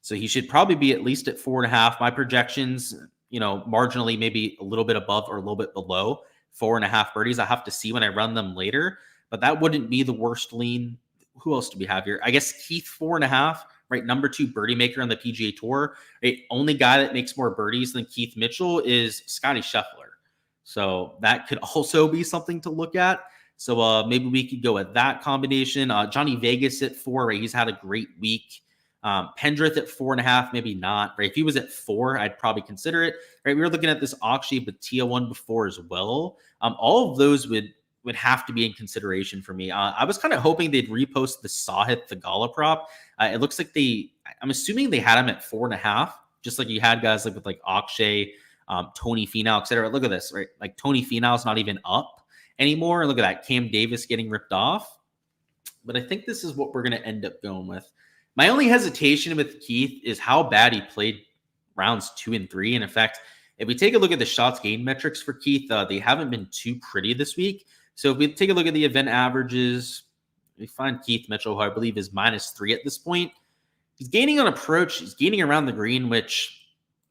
So he should probably be at least at 4.5. My projections, marginally maybe a little bit above or a little bit below 4.5 birdies. I have to see when I run them later, but that wouldn't be the worst lean. Who else do we have here? I guess Keith 4.5, right? Number 2 birdie maker on the PGA Tour. Right? Only guy that makes more birdies than Keith Mitchell is Scotty Scheffler. So that could also be something to look at. So maybe we could go with that combination. Johnny Vegas at 4, right? He's had a great week. Pendrith at 4.5, maybe not, right? If he was at 4, I'd probably consider it, right? We were looking at this Akshay Bhatia one before as well. All of those would have to be in consideration for me. I was kind of hoping they'd repost the Sahith Theegala prop. It looks like I'm assuming they had him at 4.5, just like you had guys like with like Akshay, Tony Finau, etc. Look at this, right? Like Tony Finau's not even up anymore. Look at that. Cam Davis getting ripped off. But I think this is what we're going to end up going with. My only hesitation with Keith is how bad he played rounds 2 and 3. And in fact, if we take a look at the shots gained metrics for Keith, they haven't been too pretty this week. So if we take a look at the event averages, we find Keith Mitchell, who I believe is -3 at this point. He's gaining on approach. He's gaining around the green, which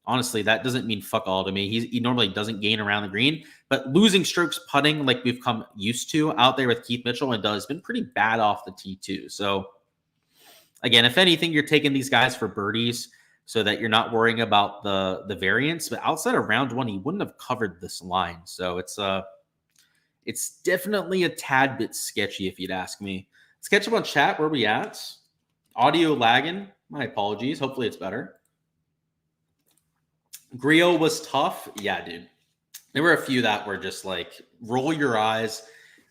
honestly, that doesn't mean fuck all to me. He normally doesn't gain around the green, but losing strokes putting like we've come used to out there with Keith Mitchell and has been pretty bad off the tee too. So again, if anything, you're taking these guys for birdies so that you're not worrying about the variance. But outside of round 1, he wouldn't have covered this line. So it's definitely a tad bit sketchy if you'd ask me. Let's catch up on chat. Where are we at? Audio lagging. My apologies. Hopefully it's better. Griot was tough. Yeah, dude. There were a few that were just like, roll your eyes.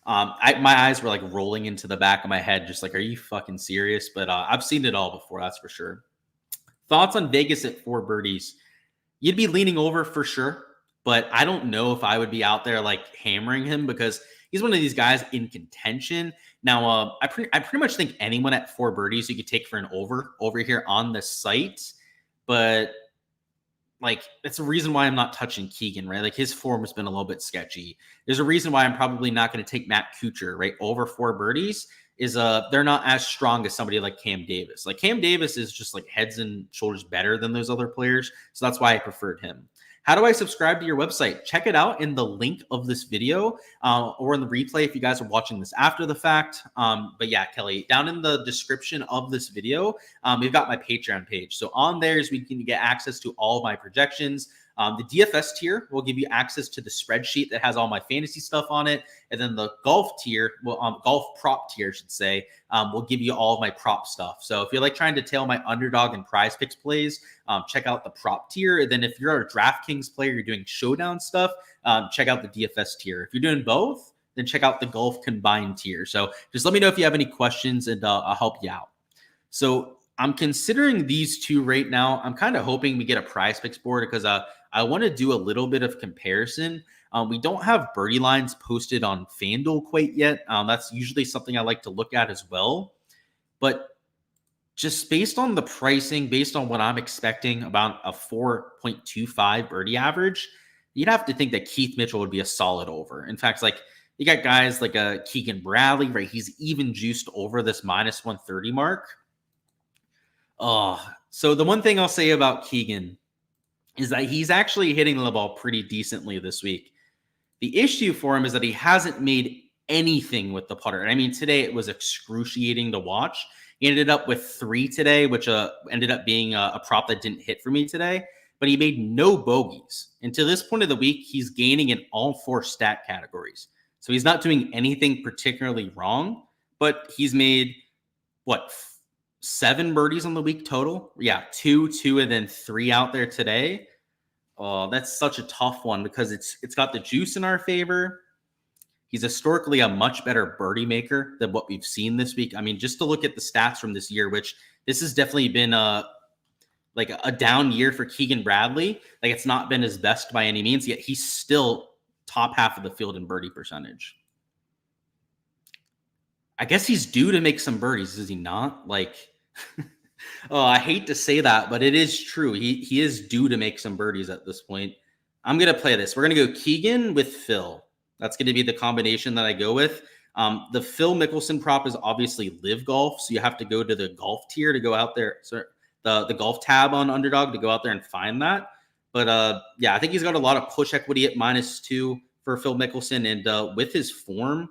My eyes were like rolling into the back of my head, just like, are you fucking serious? But I've seen it all before, that's for sure. Thoughts on Vegas at 4 birdies? You'd be leaning over for sure, but I don't know if I would be out there like hammering him because he's one of these guys in contention. Now, I pretty much think anyone at 4 birdies you could take for an over here on the site, but like, that's a reason why I'm not touching Keegan, right? Like, his form has been a little bit sketchy. There's a reason why I'm probably not going to take Matt Kuchar, right? Over 4 birdies is they're not as strong as somebody like Cam Davis. Like, Cam Davis is just like heads and shoulders better than those other players. So that's why I preferred him. How do I subscribe to your website? Check it out in the link of this video or in the replay if you guys are watching this after the fact. But yeah, Kelly, down in the description of this video, we've got my Patreon page. So on there is we can get access to all of my projections. The DFS tier will give you access to the spreadsheet that has all my fantasy stuff on it. And then the golf tier, golf prop tier, I should say, will give you all of my prop stuff. So if you're like trying to tail my Underdog and Prize Picks plays, check out the prop tier. And then if you're a Draftkings player, you're doing Showdown stuff, check out the DFS tier. If you're doing both, then check out the golf combined tier. So just let me know if you have any questions and I'll help you out. So I'm considering these two right now. I'm kind of hoping we get a Prize Picks board because I want to do a little bit of comparison. We don't have birdie lines posted on FanDuel quite yet. That's usually something I like to look at as well. But just based on the pricing, based on what I'm expecting about a 4.25 birdie average, you'd have to think that Keith Mitchell would be a solid over. In fact, like you got guys like Keegan Bradley, right? He's even juiced over this -130 mark. So the one thing I'll say about Keegan is that he's actually hitting the ball pretty decently this week. The issue for him is that he hasn't made anything with the putter. And I mean, today it was excruciating to watch. He ended up with 3 today, which ended up being a prop that didn't hit for me today. But he made no bogeys. And to this point of the week, he's gaining in all 4 stat categories. So he's not doing anything particularly wrong, but he's made, 7 birdies on the week total? Yeah, 2, and then 3 out there today. Oh, that's such a tough one because it's got the juice in our favor. He's historically a much better birdie maker than what we've seen this week. I mean, just to look at the stats from this year, which this has definitely been a down year for Keegan Bradley. Like, it's not been his best by any means, yet he's still top half of the field in birdie percentage. I guess he's due to make some birdies, is he not? Like, oh, I hate to say that, but it is true. He is due to make some birdies at this point. I'm going to play this. We're going to go Keegan with Phil. That's going to be the combination that I go with. The Phil Mickelson prop is obviously live golf, so you have to go to the golf tier to go out there. So the golf tab on Underdog to go out there and find that. But yeah, I think he's got a lot of push equity at -2 for Phil Mickelson, and with his form,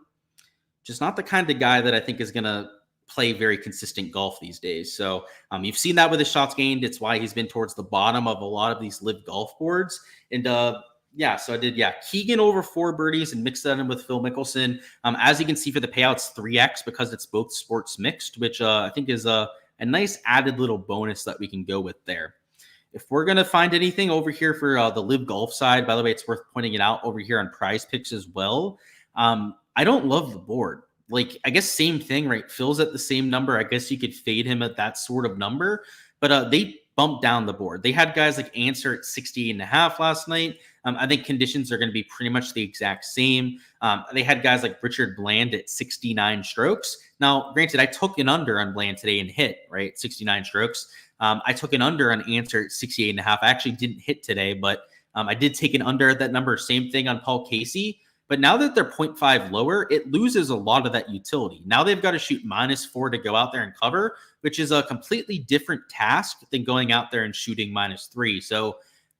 just not the kind of guy that I think is going to play very consistent golf these days. So you've seen that with his shots gained. It's why he's been towards the bottom of a lot of these live golf boards. And yeah, so I did, Keegan over 4 birdies and mixed that in with Phil Mickelson. As you can see for the payouts, 3x because it's both sports mixed, which I think is a nice added little bonus that we can go with there. If we're going to find anything over here for the live golf side, by the way, it's worth pointing it out over here on Prize Picks as well. I don't love the board. Like, I guess same thing, right? Phil's at the same number. I guess you could fade him at that sort of number, but they bumped down the board. They had guys like Answer at 68.5 last night. I think conditions are going to be pretty much the exact same. They had guys like Richard Bland at 69 strokes. Now, granted, I took an under on Bland today and hit, right? 69 strokes. I took an under on Answer at 68.5. I actually didn't hit today, but I did take an under at that number. Same thing on Paul Casey. But now that they're 0.5 lower, it loses a lot of that utility. Now they've got to shoot -4 to go out there and cover, which is a completely different task than going out there and shooting -3. So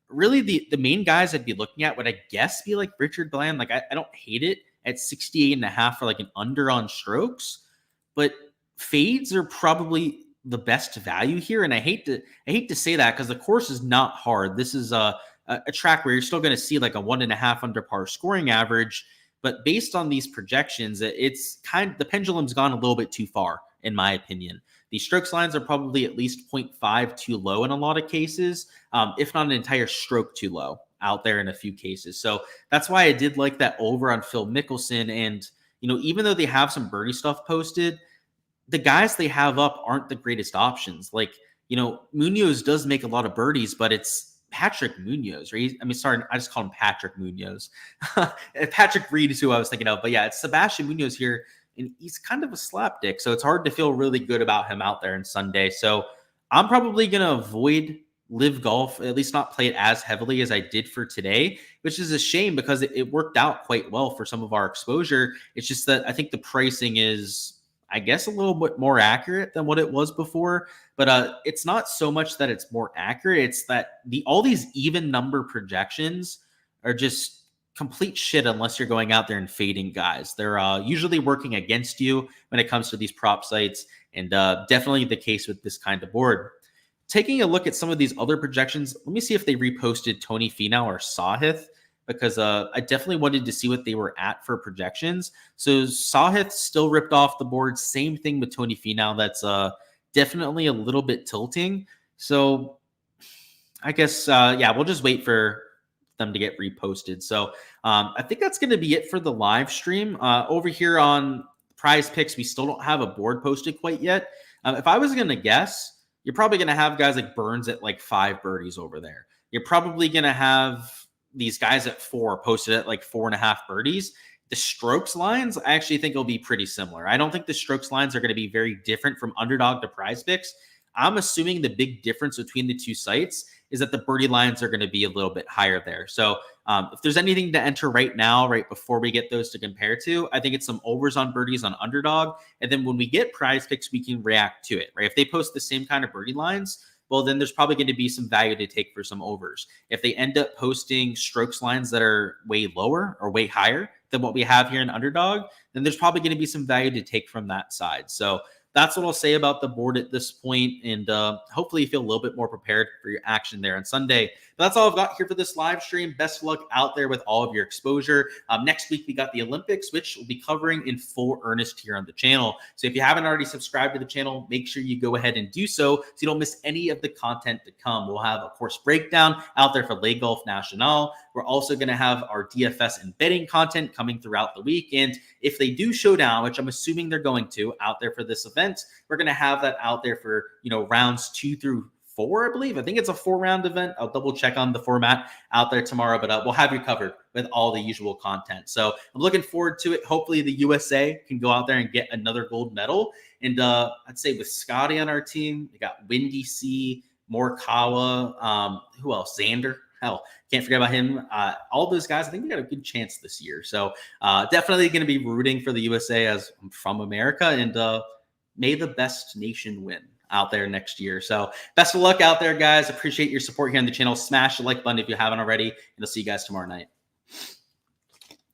really the main guys I'd be looking at would, I guess, be like Richard Bland. Like, I don't hate it at 68.5 for like an under on strokes, but fades are probably the best value here. And I hate to say that because the course is not hard. This is a track where you're still going to see like a 1.5 under par scoring average. But based on these projections, it's the pendulum's gone a little bit too far, in my opinion. The strokes lines are probably at least 0.5 too low in a lot of cases, if not an entire stroke too low out there in a few cases. So that's why I did like that over on Phil Mickelson. And, even though they have some birdie stuff posted, the guys they have up aren't the greatest options. Like, Munoz does make a lot of birdies, but it's Patrick Munoz, right? I mean, sorry, I just call him Patrick Munoz. Patrick Reed is who I was thinking of, but yeah, it's Sebastian Munoz here, and he's kind of a slapdick, so it's hard to feel really good about him out there on Sunday. So I'm probably going to avoid live golf, at least not play it as heavily as I did for today, which is a shame because it worked out quite well for some of our exposure. It's just that I think the pricing is, I guess, a little bit more accurate than what it was before, but it's not so much that it's more accurate. It's that all these even number projections are just complete shit unless you're going out there and fading guys. They're usually working against you when it comes to these prop sites, and definitely the case with this kind of board. Taking a look at some of these other projections, let me see if they reposted Tony Finau or Sahith, because I definitely wanted to see what they were at for projections. So Sahith still ripped off the board. Same thing with Tony Finau. That's definitely a little bit tilting. So I guess, we'll just wait for them to get reposted. So I think that's going to be it for the live stream. Over here on Prize Picks, we still don't have a board posted quite yet. If I was going to guess, you're probably going to have guys like Burns at like 5 birdies over there. You're probably going to have these guys at 4 posted at like 4.5 birdies. The strokes lines, I actually think will be pretty similar. I don't think the strokes lines are going to be very different from Underdog to Prize Picks. I'm assuming the big difference between the two sites is that the birdie lines are going to be a little bit higher there. So if there's anything to enter right now, right before we get those to compare to, I think it's some overs on birdies on Underdog. And then when we get prize picks, we can react to it, right? If they post the same kind of birdie lines, well, then there's probably going to be some value to take for some overs. If they end up posting strokes lines that are way lower or way higher than what we have here in Underdog, then there's probably going to be some value to take from that side. So that's what I'll say about the board at this point, and hopefully you feel a little bit more prepared for your action there on Sunday. But that's all I've got here for this live stream. Best of luck out there with all of your exposure. Next week, we got the Olympics, which we'll be covering in full earnest here on the channel. So if you haven't already subscribed to the channel, make sure you go ahead and do so you don't miss any of the content to come. We'll have a course breakdown out there for Le Golf National. We're also going to have our DFS and betting content coming throughout the week. And if they do Showdown, which I'm assuming they're going to out there for this event, we're going to have that out there for, rounds 2 through 4, I believe. I think it's a 4-round event. I'll double check on the format out there tomorrow, but we'll have you covered with all the usual content. So I'm looking forward to it. Hopefully the USA can go out there and get another gold medal. And I'd say with Scotty on our team, we got Windy C, Morikawa, who else? Xander. Hell, can't forget about him. All those guys, I think we got a good chance this year. So definitely going to be rooting for the USA as I'm from America, and may the best nation win out there next year. So best of luck out there, guys. Appreciate your support here on the channel. Smash the like button if you haven't already, and I'll see you guys tomorrow night.